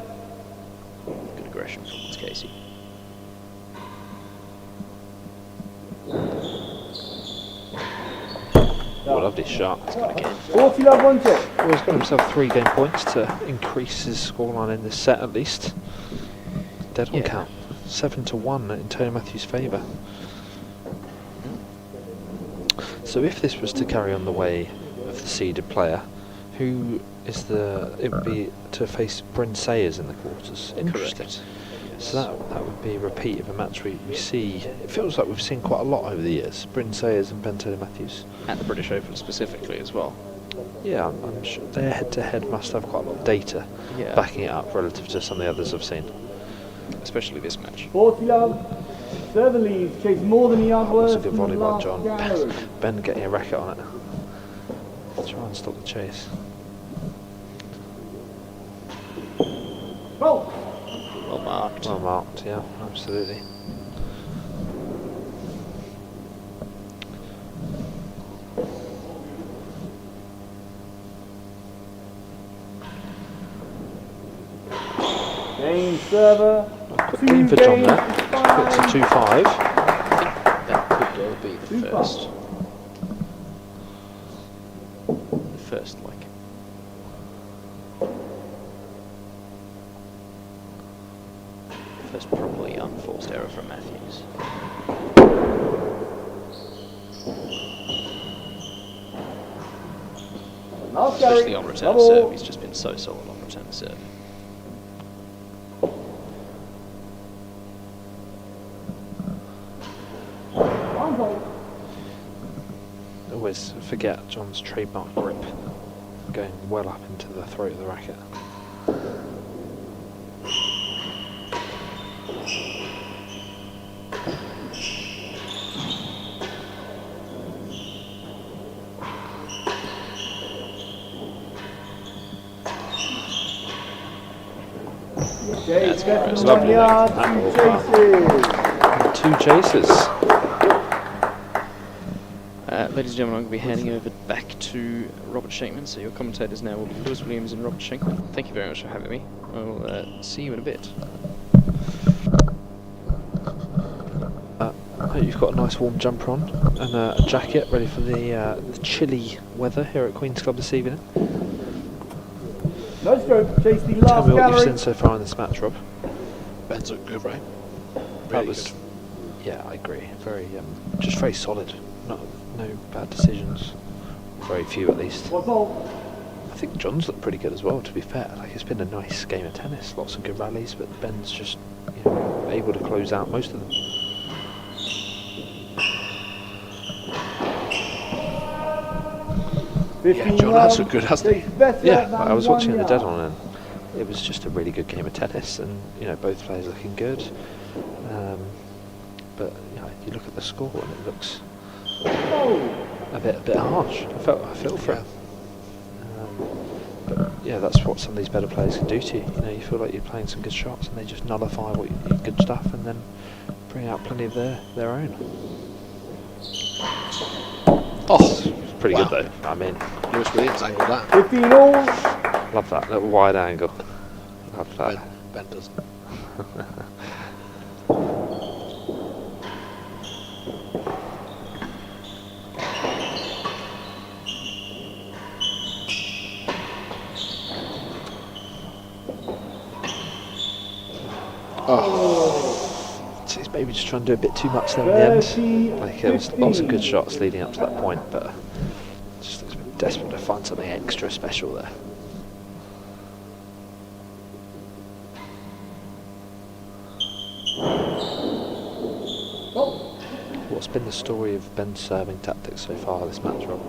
Good aggression from Casey. What a lovely shot. Again. 40 love, 1 check. Well, he's got himself 3 game points to increase his scoreline in this set at least. Dead on Yeah. count. 7-1 in Tony Matthews' favour. So if this was to carry on the way of the seeded player, who is it would be to face Bryn Sayers in the quarters. Interesting. Correct. So that would be a repeat of a match we see. It feels like we've seen quite a lot over the years. Bryn Sayers and Ben Taylor Matthews. At the British Open specifically as well. Yeah, I'm sure their head-to-head must have quite a lot of data Yeah. backing it up relative to some of the others I've seen. Especially this match. 40 love. Server leads. Chase more than a yard That's worse a good from volley the by last John. gallery. Ben getting a racket on it. Try and stop the chase. Fault. Well marked. Well marked, yeah, absolutely. Game server. Quick game for John there. Got to 2-5. That could well be the Super. first. The first, first properly unforced error from Matthews. Last Especially gallery. on return of Double. serve, he's just been so solid on return of serve. Always forget John's trademark grip, going well up into the throat of the racket. Chase, That's lovely. two chases. 2 chases. Ladies and gentlemen, I'm going to be handing over back to Robert Shankman, so your commentators now will be Lewis Williams and Robert Shankman. Thank you very much for having me. I'll see you in a bit. I hope you've got a nice warm jumper on and a jacket ready for the chilly weather here at Queen's Club this evening. No stroke, chase the Tell last me what you've gallery. seen so far in this match, Rob. Ben's looked good, right? That Really was, good. yeah, I agree. Very, just very solid. No bad decisions. Very few, at least. What's all? I think John's looked pretty good as well. To be fair, like it's been a nice game of tennis. Lots of good rallies, but Ben's just able to close out most of them. Yeah, John has looked good, hasn't he? Yeah, I was watching the dead on, and it was just a really good game of tennis, and both players looking good. But you look at the score and it looks a bit harsh. I feel for him. But yeah, that's what some of these better players can do to you. You feel like you're playing some good shots, and they just nullify what your good stuff, and then bring out plenty of their own. Oh, Pretty wow. good though. I mean, Lewis Williams angled that. 15 all. love that little wide angle. Love that. Ben doesn't. So he's maybe just trying to do a bit too much there in the end. Like there was lots of good shots leading up to that point, but just looks a bit desperate to find something extra special there. What's been the story of Ben's serving tactics so far this match, Rob?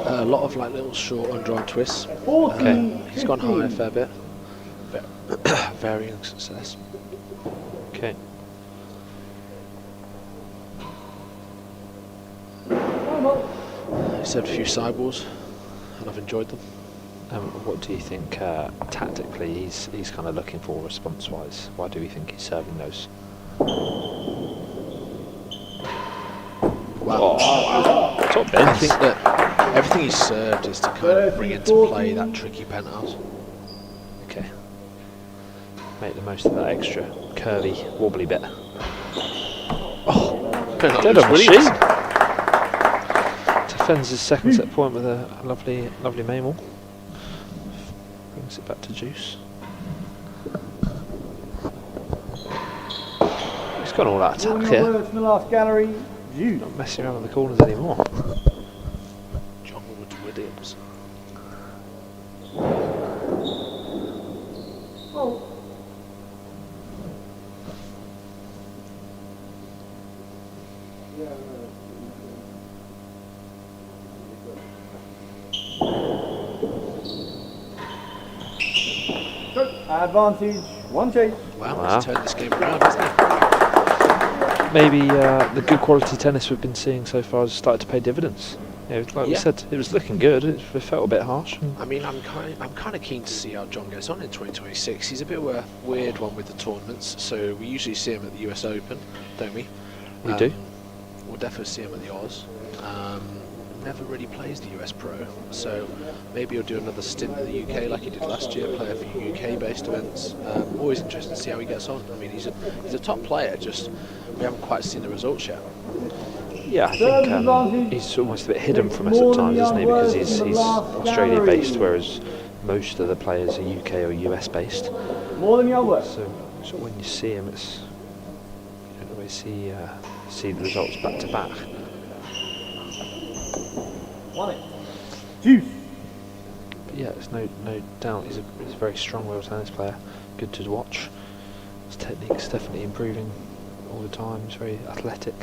A lot of like little short on-drive twists. Okay. He's gone high a fair bit. Varying success. Okay. He's had a few sideboards, and I've enjoyed them. What do you think tactically he's kind of looking for response-wise? Why do we think he's serving those? Wow. Top I bends. think that everything he's served is to kind of bring into play that tricky penthouse. Okay. Make the most of that extra curvy, wobbly bit. Dead on machine. Defends his second set point with a lovely Maymore. Brings it back to juice. He's got all that attack here. In the last gallery, you. Not messing around with the corners anymore. John Williams. Advantage, one chase. Wow, he's turned this game around, hasn't he? Maybe the good quality tennis we've been seeing so far has started to pay dividends. Like we Yeah. said, it was looking good. It felt a bit harsh. I mean, I'm kind of keen to see how John goes on in 2026. He's a bit of a weird one with the tournaments. So we usually see him at the US Open, don't we? We do. We'll definitely see him at the Oz. Never really plays the US Pro, so maybe he'll do another stint in the UK like he did last year, play a few UK-based events. Always interested to see how he gets on. I mean, he's a top player. Just we haven't quite seen the results yet. Yeah, I think he's almost a bit hidden from us at times, isn't he? Because he's Australia-based, whereas most of the players are UK or US-based. More than your work. So when you see him, you don't always see the results back to back. Won it. Juice. yeah, there's no doubt he's a very strong real tennis player. Good to watch. His technique's definitely improving all the time. He's very athletic.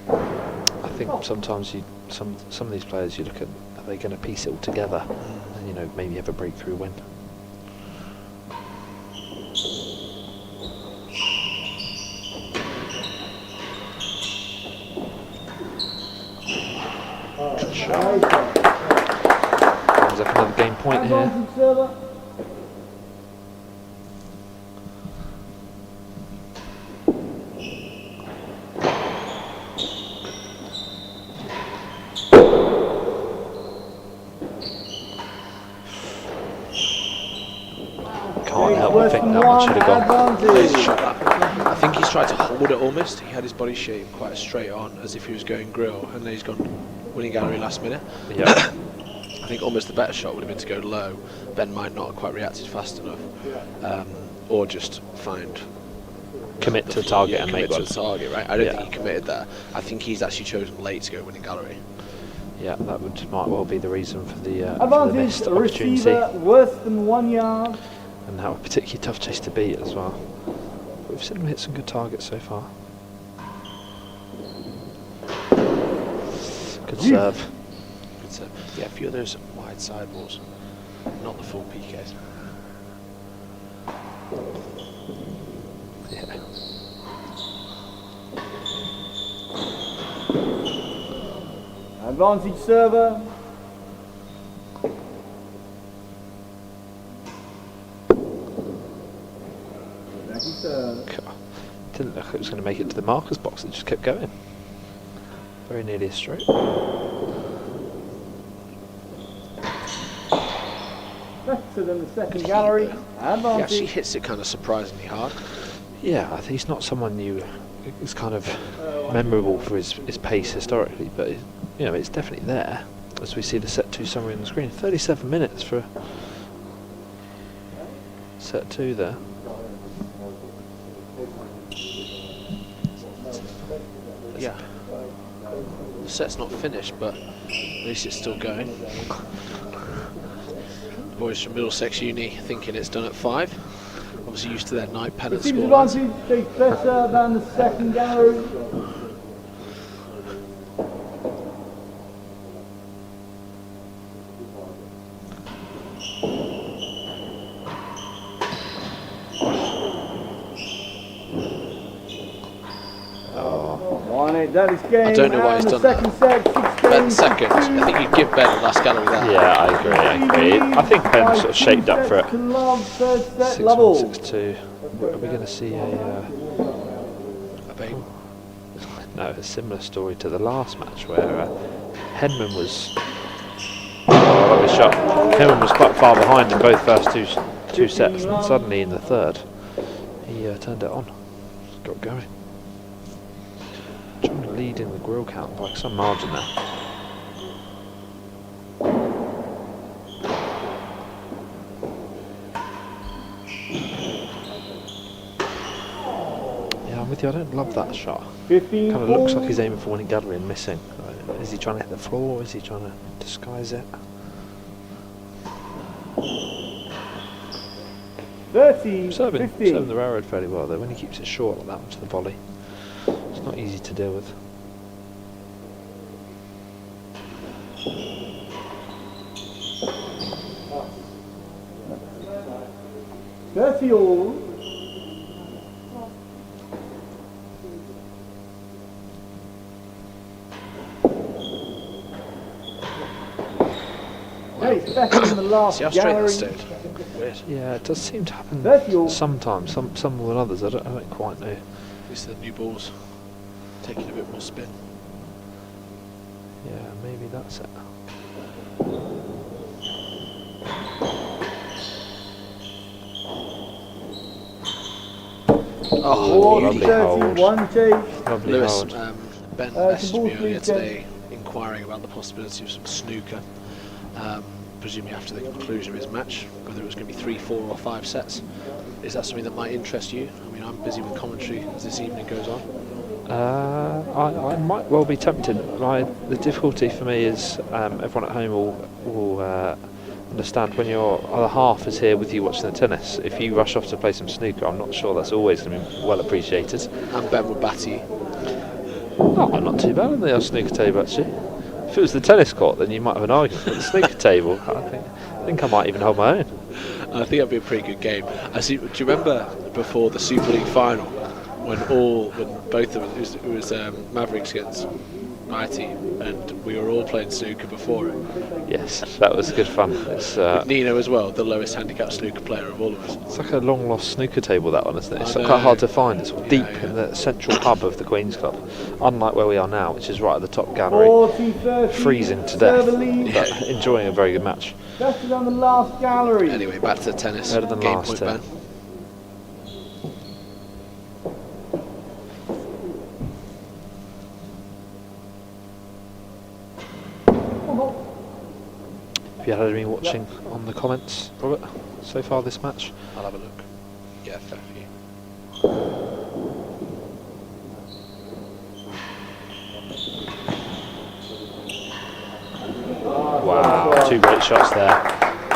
I think sometimes some of these players you look at, are they going to piece it all together and, you know, maybe have a breakthrough win. Good shot. Comes up another game point here. Can't help but think that one should have gone. I think he's tried to hold it almost. He had his body shape quite straight on, as if he was going grill, and then he's gone winning gallery last minute. Yeah. I think almost the better shot would have been to go low. Ben might not have quite reacted fast enough, or just Commit to the target and make commit one. to the target, right? I don't think he committed there. I think he's actually chosen late to go winning gallery. Yeah, that might well be the reason for the Advantage, missed opportunity. receiver, worse than 1 yard. And now a particularly tough chase to beat as well. But we've seen him hit some good targets so far. Good serve. Good serve. Yeah, a few of those wide sidewalls, not the full PKs. Yeah. Advantage server. Didn't look like it was going to make it to the marker's box, it just kept going. Very nearly a stroke. Better than the second gallery. He actually Advantage. hits it kind of surprisingly hard. Yeah, I think he's not someone is kind of memorable for his pace historically, but you know, it's definitely there. As we see the set 2 summary on the screen, 37 minutes for set 2 there. Yeah. The set's not finished, but at least it's still going. Boys from Middlesex Uni thinking it's done at 5. Obviously used to their night pennant Receiver's score. advantage takes better than the second gallery. That is game. I don't know why he's done that. Second set, 6 Ben games. second. I think you'd give Ben the last gallery there. Yeah, I agree. I think Ben sort of shaped up for it. Third set 6-1, level. 6-2. Are we going to see a similar story to the last match where Henman was lovely shot. Henman was quite far behind in both first two sets, and suddenly in the third he turned it on, got going. Trying to lead in the grill count by some margin there. Yeah, I'm with you. I don't love that shot. 15 Kind of looks like he's aiming for winning gallery and missing. Is he trying to hit the floor? Or is he trying to disguise it? 30, Serving 15. the railroad fairly well though. When he keeps it short like that to the volley, it's not easy to deal with. All. Hey, it's better than the last See how straight that gallery. stayed? Weird. Yeah, it does seem to happen 30. sometimes. Some more than others. I don't quite know. At least the new balls taking a bit more spin. Yeah, maybe that's it. Oh, lovely 31 chase. Lovely Lewis, hold. Ben some messaged balls me earlier please, Ken. today inquiring about the possibility of some snooker, presumably after the conclusion of his match, whether it was going to be 3, 4 or 5 sets. Is that something that might interest you? I mean, I'm busy with commentary as this evening goes on. I might well be tempted. The difficulty for me is everyone at home will understand when your other half is here with you watching the tennis. If you rush off to play some snooker, I'm not sure that's always going to be well appreciated. And Ben would batter you. Oh, I'm not too bad on the snooker table actually. If it was the tennis court, then you might have an argument. But the snooker table, I think I might even hold my own. I think that'd be a pretty good game. Do you remember before the Super League final when both of us, it was Mavericks against my team, and we were all playing snooker before it. Yes, that was good fun. It's Nino as well, the lowest handicap snooker player of all of us. it's like a long lost snooker table, that one, isn't it? It's I know. quite hard to find. It's deep Yeah. in the central hub of the Queen's Club, unlike where we are now, which is right at the top gallery. 40-30. Freezing to death, server lead. but enjoying a very good match. Best is on the last gallery. Anyway, back to the tennis. Better than Game last point, turn. Ben. Have you had any watching on the comments, Robert, so far this match? I'll have a look. Yeah, fair for you. Wow, two great shots there.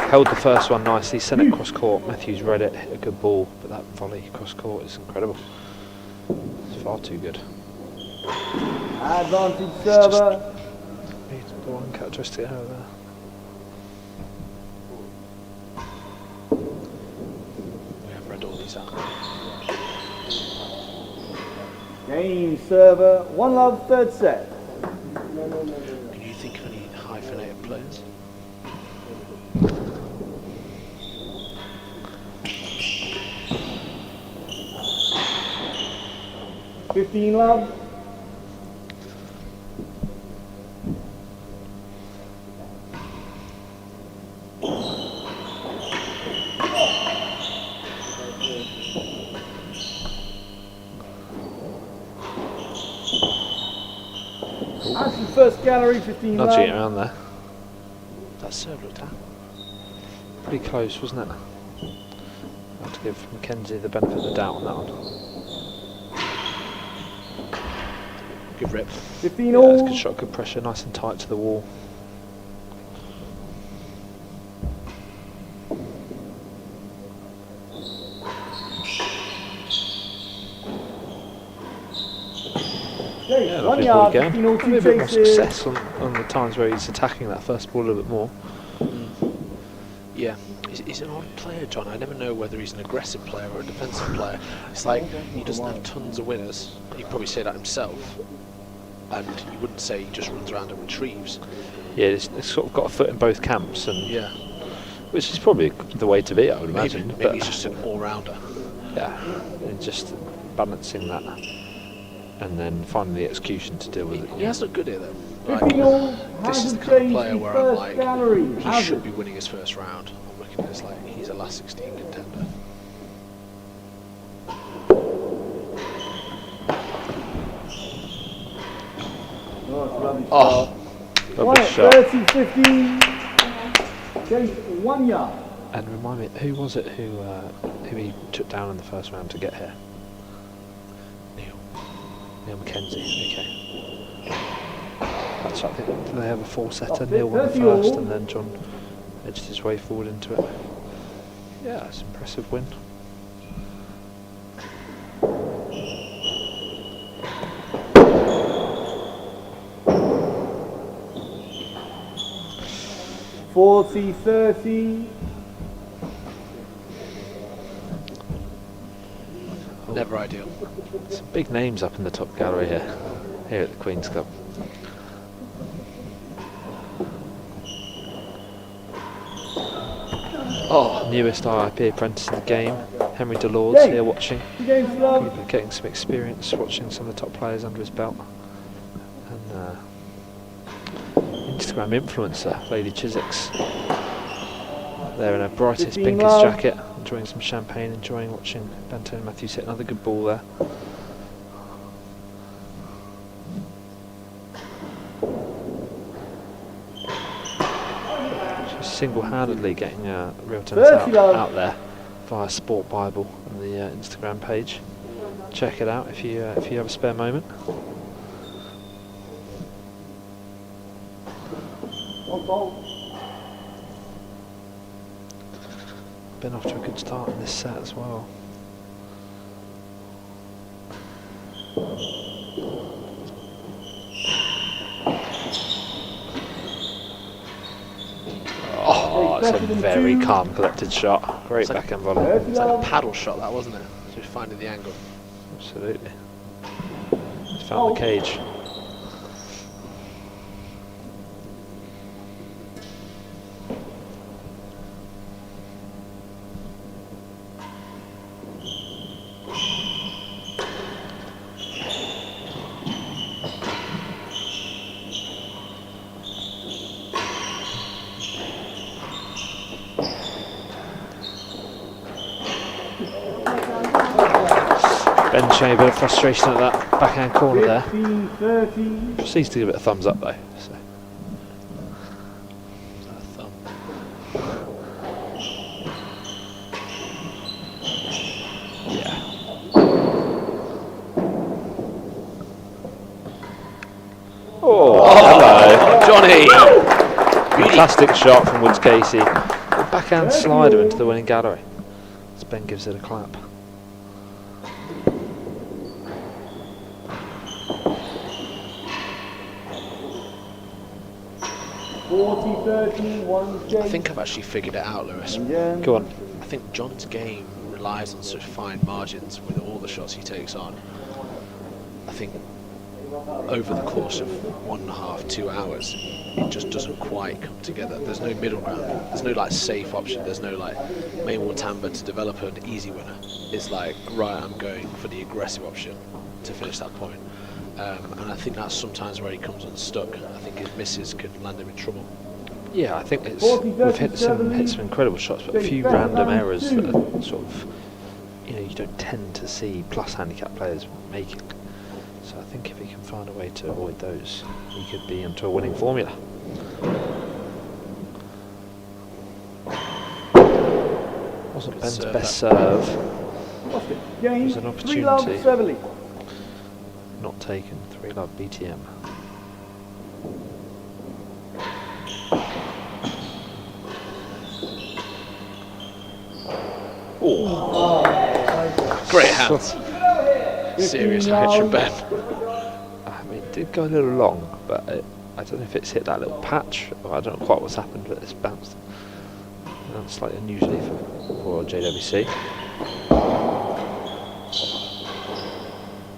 Held the first one nicely, sent it cross court. Matthews read it, hit a good ball, but that volley cross court is incredible. It's far too good. Advantage server. The one characteristic error there. We have read all these out. Game server. 1-love, third set. Can you think of any hyphenated players? $15 love. That's the first gallery, 15 love. Nudging it around there. That serve looked at. Pretty close, wasn't it? I have to give Mackenzie the benefit of the doubt on that one. Good rip. 15 Yeah, that's all. good shot, good pressure, nice and tight to the wall. Okay, Yeah, 1 lovely ball yard, again. 15 all, Maybe two a bit more chases. success on the times where he's attacking that first ball a little bit more. Yeah, he's an odd player, John. I never know whether he's an aggressive player or a defensive player. It's like he doesn't have tons of winners. He'd probably say that himself. And you wouldn't say he just runs around and retrieves. Yeah, it's sort of got a foot in both camps, and Yeah. which is probably the way to be, I would imagine. Maybe but he's just an all-rounder. yeah, and just balancing that, and then finding the execution to deal with it. He has looked good here, though. 15 all, This is hasn't the kind of changed player his where I'm first like, gallery. he Has should it? be winning his first round. I'm looking at this like he's a last 16 contender. Oh, it's a lovely Oh, shot. Lovely shot. 30-15. Chase 1 yard. And remind me, who was it who he took down in the first round to get here? Neil Mackenzie. Okay. That's, I think, do they have a 4-setter? Neil won the 30 all. first, and then John edged his way forward into it. Yeah, it's an impressive win. $40-30. never ideal. Some big names up in the top gallery here at the Queen's Club. Oh, Newest RIP apprentice in the game, Henry Delors Yay. here watching. 2 games to love. Getting some experience watching some of the top players under his belt. And Instagram influencer, Lady Chiswick's there in her brightest, 15 pinkest love. jacket, enjoying some champagne, enjoying watching Benton Matthews hit another good ball there. She's single-handedly getting Real Tennis 30 love. out there via Sport Bible on the Instagram page. Check it out if you have a spare moment. On fault. been off to a good start in this set as well. Oh, it's a very calm, collected shot. Great backhand volley. It's like a paddle shot, that, wasn't it? Just finding the angle. Absolutely. He's found the cage. Ben showing a bit of frustration at that backhand corner there. 15-30. Proceeds to give it a thumbs up though. So. Is that a thumb? Yeah. Oh, hello. Johnny! Fantastic shot from Woods Casey. A backhand slider into the winning gallery. As Ben gives it a clap. I think I've actually figured it out, Lewis. Go on. I think John's game relies on such fine margins with all the shots he takes on. I think over the course of 1.5, 2 hours, it just doesn't quite come together. There's no middle ground. There's no like safe option. There's no like Maywall Tamba to develop an easy winner. It's like, right, I'm going for the aggressive option to finish that point. And I think that's sometimes where he comes unstuck. I think his misses can land him in trouble. Yeah, I think we've hit some incredible shots, but a few random errors that are sort of, you don't tend to see plus handicap players making. So I think if he can find a way to avoid those, he could be into a winning formula. Wasn't Ben's best serve. It was an opportunity. Not taken. 3-love BTM. Oh, great hands. Serious catch from Ben. I mean, it did go a little long, but I don't know if it's hit that little patch, or I don't know quite what's happened, but it's bounced. That's slightly unusually for JWC.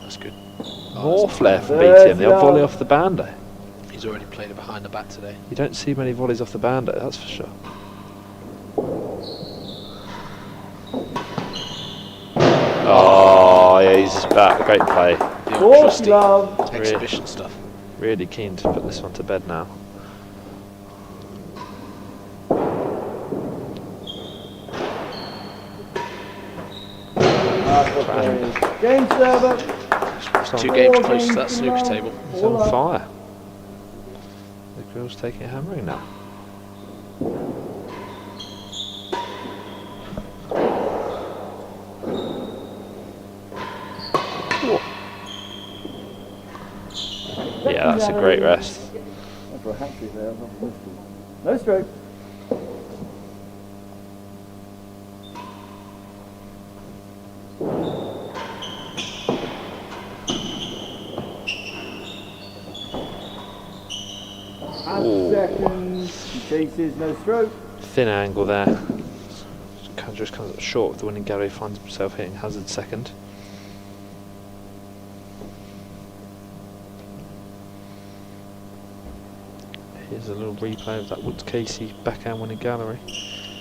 That's good. More flair from BTM, the odd volley off the bando. He's already played it behind the back today. You don't see many volleys off the bando, that's for sure. Oh, yeah, he's just back. Great play. The old trusty exhibition stuff. Really keen to put this one to bed now. Game server. 2 games close to that snooker table. He's on fire. The grill's taking a hammering now. Yeah, that's a great rest. For a hat trick there, no stroke. Second, he chases, no stroke. Thin angle there. Just comes up short of the winning gallery, finds himself hitting hazard second. Here's a little replay of that Woods Casey backhand winning gallery.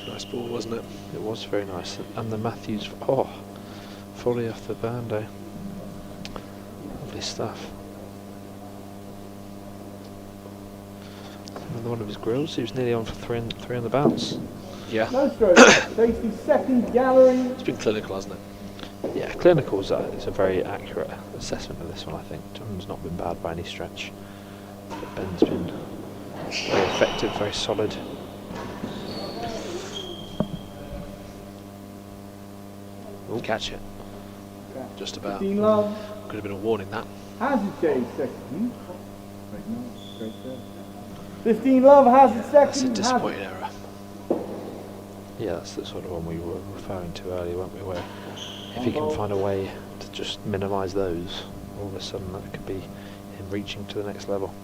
Nice ball, wasn't it? It was very nice. And the Matthews, volley off the bando. Lovely stuff. Another one of his grills. He was nearly on for three on the bounce. Yeah. No stroke. Takes the second gallery. It's been clinical, hasn't it? Yeah, clinical is a very accurate assessment of this one, I think. John's not been bad by any stretch. But Ben's been very effective, very solid. Ooh. Catch it. Just about. 15 love. Could have been a warning, that. Hazard chase second. 15 love, hazard second. That's a disappointing error. Yeah, that's the sort of one we were referring to earlier, weren't we? Where if he can find a way to just minimise those, all of a sudden that could be him reaching to the next level.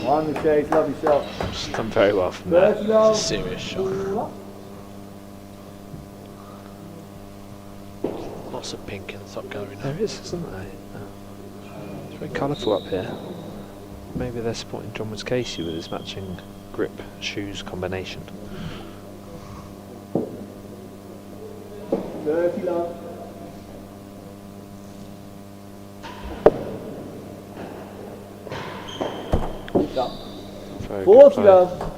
On the chase, lovely shot. Just done very well from there. 30 love. It's a serious shot. Lots of pink in the top gallery now. There is, isn't there? It's very colourful up here. Maybe they're supporting John Woods Casey with his matching grip shoes combination. 30 love. Stop. Very 40 good love.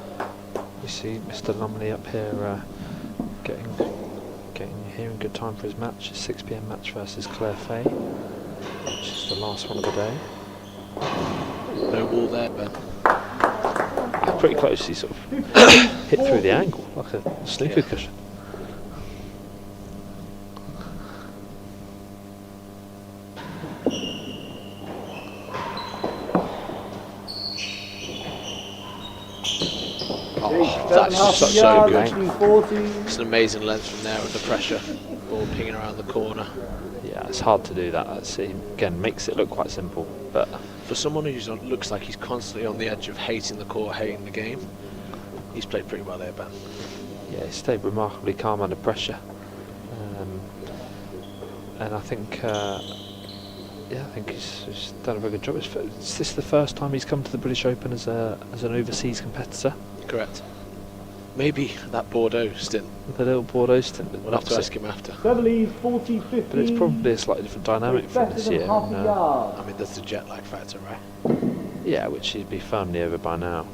We see Mr. Lumley up here getting here in good time for his match. His 6 PM match versus Claire Fay, which is the last one of the day. No wall there, Ben. Pretty close. He sort of hit through the angle like a snooker cushion. Oh, that's just so good. 40. It's an amazing length from there under pressure. Ball pinging around the corner. Yeah, it's hard to do that. That's, again, makes it look quite simple, but For someone who looks like he's constantly on the edge of hating the court, hating the game, he's played pretty well there, Ben. yeah, he stayed remarkably calm under pressure. And I think, I think he's done a very good job. Is this the first time he's come to the British Open as an overseas competitor? Correct. Maybe that Bordeaux stint. The little Bordeaux stint. We'll have to ask him after. Beverly's 40, 50. But it's probably a slightly different dynamic from this year. Half a yard. I mean, there's the jet lag factor, right? Yeah, which he'd be firmly over by now.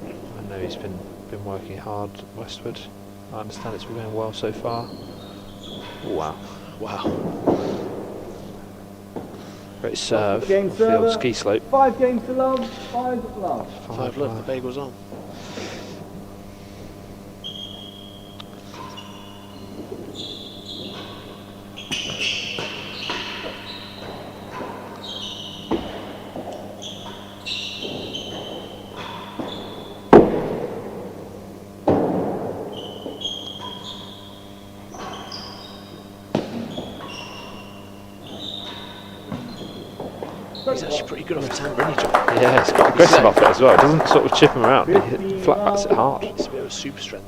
I know he's been working hard westward. I understand it's been going well so far. Wow. Wow. Great serve. Game Off the old server. ski slope. 5 games to love, 5 love. 5 love, the bagel's on. He's actually pretty good off his hand, isn't he, John? Yeah, it's got aggressive off it as well. It doesn't sort of chip him around. He flat backs it hard. It's a bit of a super strength.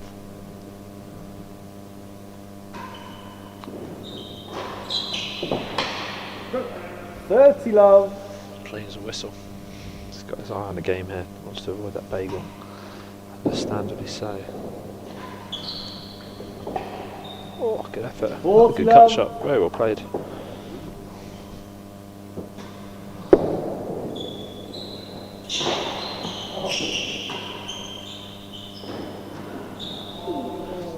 $30 love. Plain as a whistle. He's got his eye on the game here. Wants to avoid that bagel. Understandably so. Oh, good effort. A good cut shot. Very well played.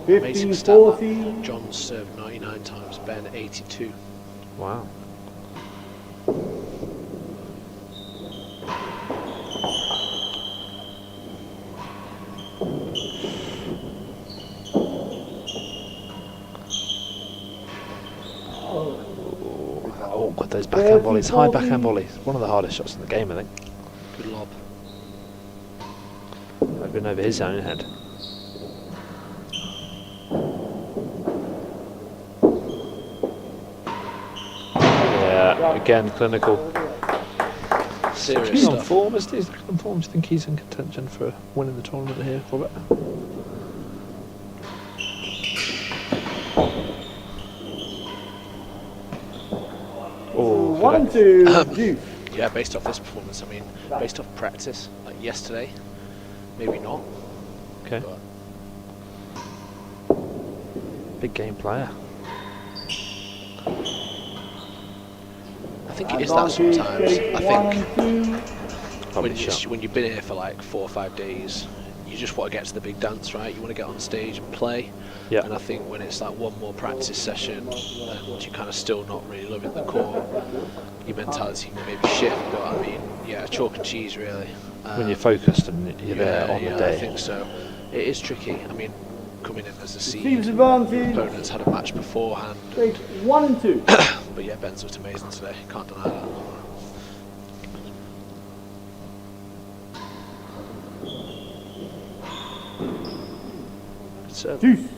Amazing 15, stat. 40. John's served 99 times, Ben 82. Wow. Oh, God, those backhand volleys. High backhand volleys. One of the hardest shots in the game, I think. Good lob. I've been over his own head. Yeah, again, clinical. Serious He's on stuff. form, isn't he? He's on form. Do you think he's in contention for winning the tournament here, Robert? Oh, good 1, effort. 2, juice. Yeah, based off this performance, I mean, based off practice, like yesterday, maybe not. Okay. But Big game player. I think it is that sometimes. I think Probably when, shot. when you've been here for like 4 or 5 days, you just want to get to the big dance, right? You want to get on stage and play. Yeah. And I think when it's like one more practice session and you're kind of still not really loving the court, your mentality can maybe shift. But I mean, yeah, chalk and cheese really. When you're focused and you're there on the day. I think so. It is tricky. I mean, coming in as a seed. Receives advantage. Opponents had a match beforehand. Take 1 and 2. But yeah, Ben's looked amazing today. Can't deny that. Good serve. Deuce.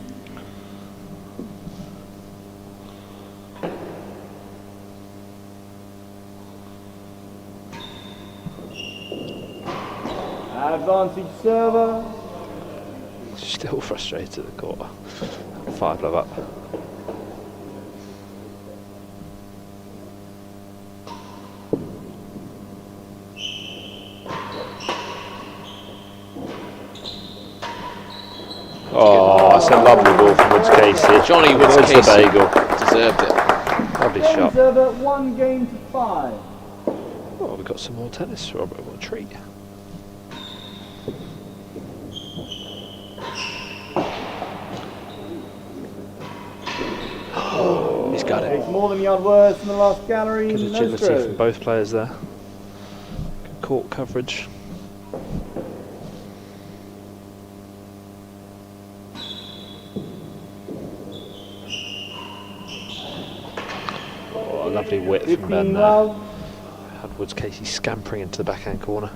Advantage server. Still frustrated at the court. 5-love up. Oh, that's a lovely ball from Woods Casey. Johnny Woods Woods the Casey bagel. deserved it. Lovely Game shot. server, 1 game to 5. Oh, we've got some more tennis, Robert. What a treat. He's got it. Takes more than a yard worse than the last gallery. Good No agility stroke. from both players there. Good court coverage. Oh, a lovely width from 15 Ben there. love. Had Woods Casey scampering into the backhand corner.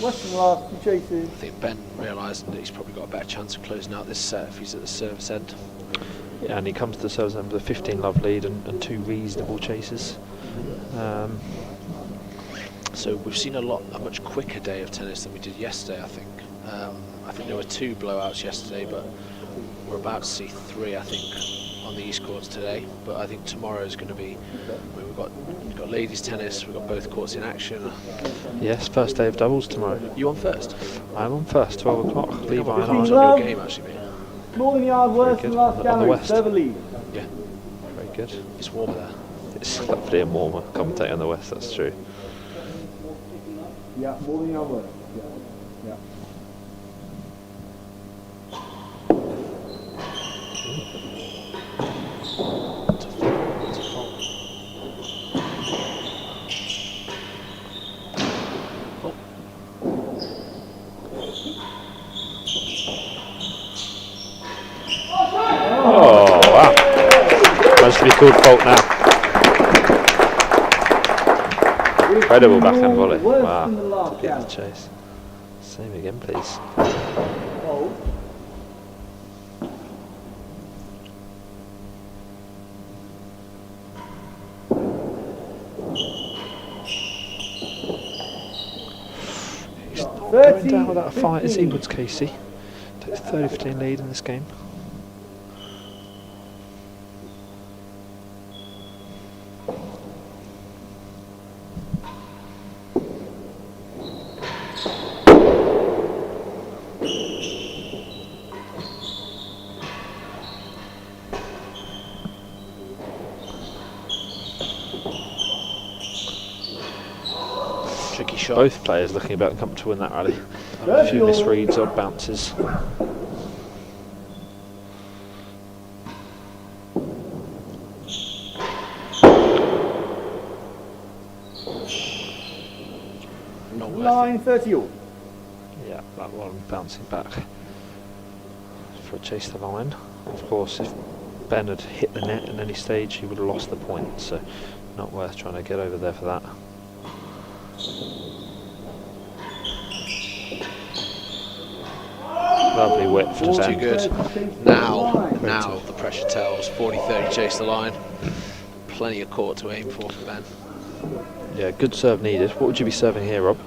Less than the last 2 chases. I think Ben realising that he's probably got a better chance of closing out this set if he's at the service end. Yeah, and he comes to the service end with a 15-love lead and 2 reasonable chases. So we've seen a much quicker day of tennis than we did yesterday, I think. I think there were 2 blowouts yesterday, but we're about to see 3, I think, on the East courts today. But I think tomorrow is going to be, we've got ladies tennis, we've got both courts in action. Yes, first day of doubles tomorrow. You on first? I'm on first, 12 o'clock. Levi and It's I. on your game actually, mate. More than a yard worse than good. the last On the gallery. west. Server lead. Yeah, Very good. it's warmer there. It's lovely and warmer. Commentating on the west, that's true. Yeah, more than a yard worse. Yeah. Yeah. Oh, wow. Must be called fault now. Incredible backhand volley. Worse Wow. than the last Get the gallery. chase. Same again, please. Oh. Going down without a fight is Woods Casey. Takes a 30-15 lead in this game. Tricky shot. Both players looking about comfortable in that rally. A few misreads, odd bounces. Not worth it. 9:30 all. Yeah, that one bouncing back for a chase the line. Of course, if Ben had hit the net at any stage, he would have lost the point, so not worth trying to get over there for that. Lovely width to Too Ben. good. Now the pressure tells. 40-30 chase the line. Plenty of court to aim for Ben. Yeah, good serve needed. What would you be serving here, Rob?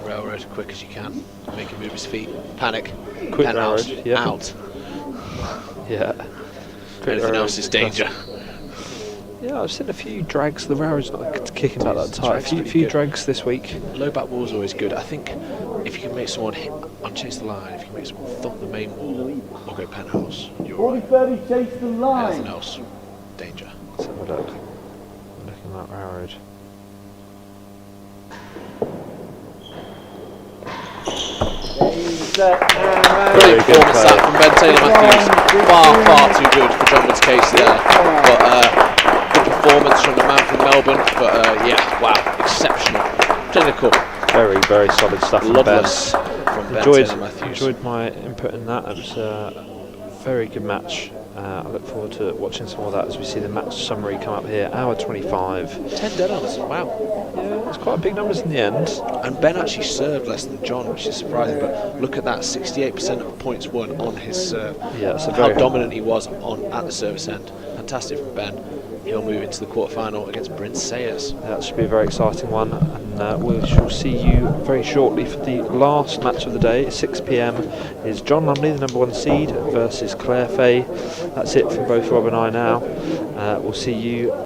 Railroad, quick as you can. Make him move his feet. Panic. Quick Penthouse. railroad, yeah. Out. Yeah. Anything else is danger. Yeah, I've seen a few drags. The railroad's not kicking back that tight. A Drag's few, pretty few good. drags this week. Low back wall's always good. I think if you can make someone hit on chase the line, if you can make someone thump the main wall or go penthouse, you're alright. 40-30 chase the Anything line. else, danger. Let's have a look. Looking at that railroad. Game, set, and round. Very Brilliant good performance that play. from Ben Taylor Matthews. Far too good for John Woods Casey there. But very solid stuff from Ben. Bloodless from Ben Enjoyed, Taylor Matthews. enjoyed my input in that. It was a very good match. I look forward to watching some more of that as we see the match summary come up here. Hour 25. 10 dead-ons, wow. Yeah, it's quite big numbers in the end. And Ben actually served less than John, which is surprising, but look at that, 68% of points won on his serve. Yeah, it's a How very dominant he was at the service end. Fantastic from Ben. He'll move into the quarterfinal against Bryn Sayers. That should be a very exciting one, and we shall see you very shortly for the last match of the day. 6 p.m. is John Lumley, the #1 seed, versus Claire Fay. That's it from both Rob and I now. We'll see you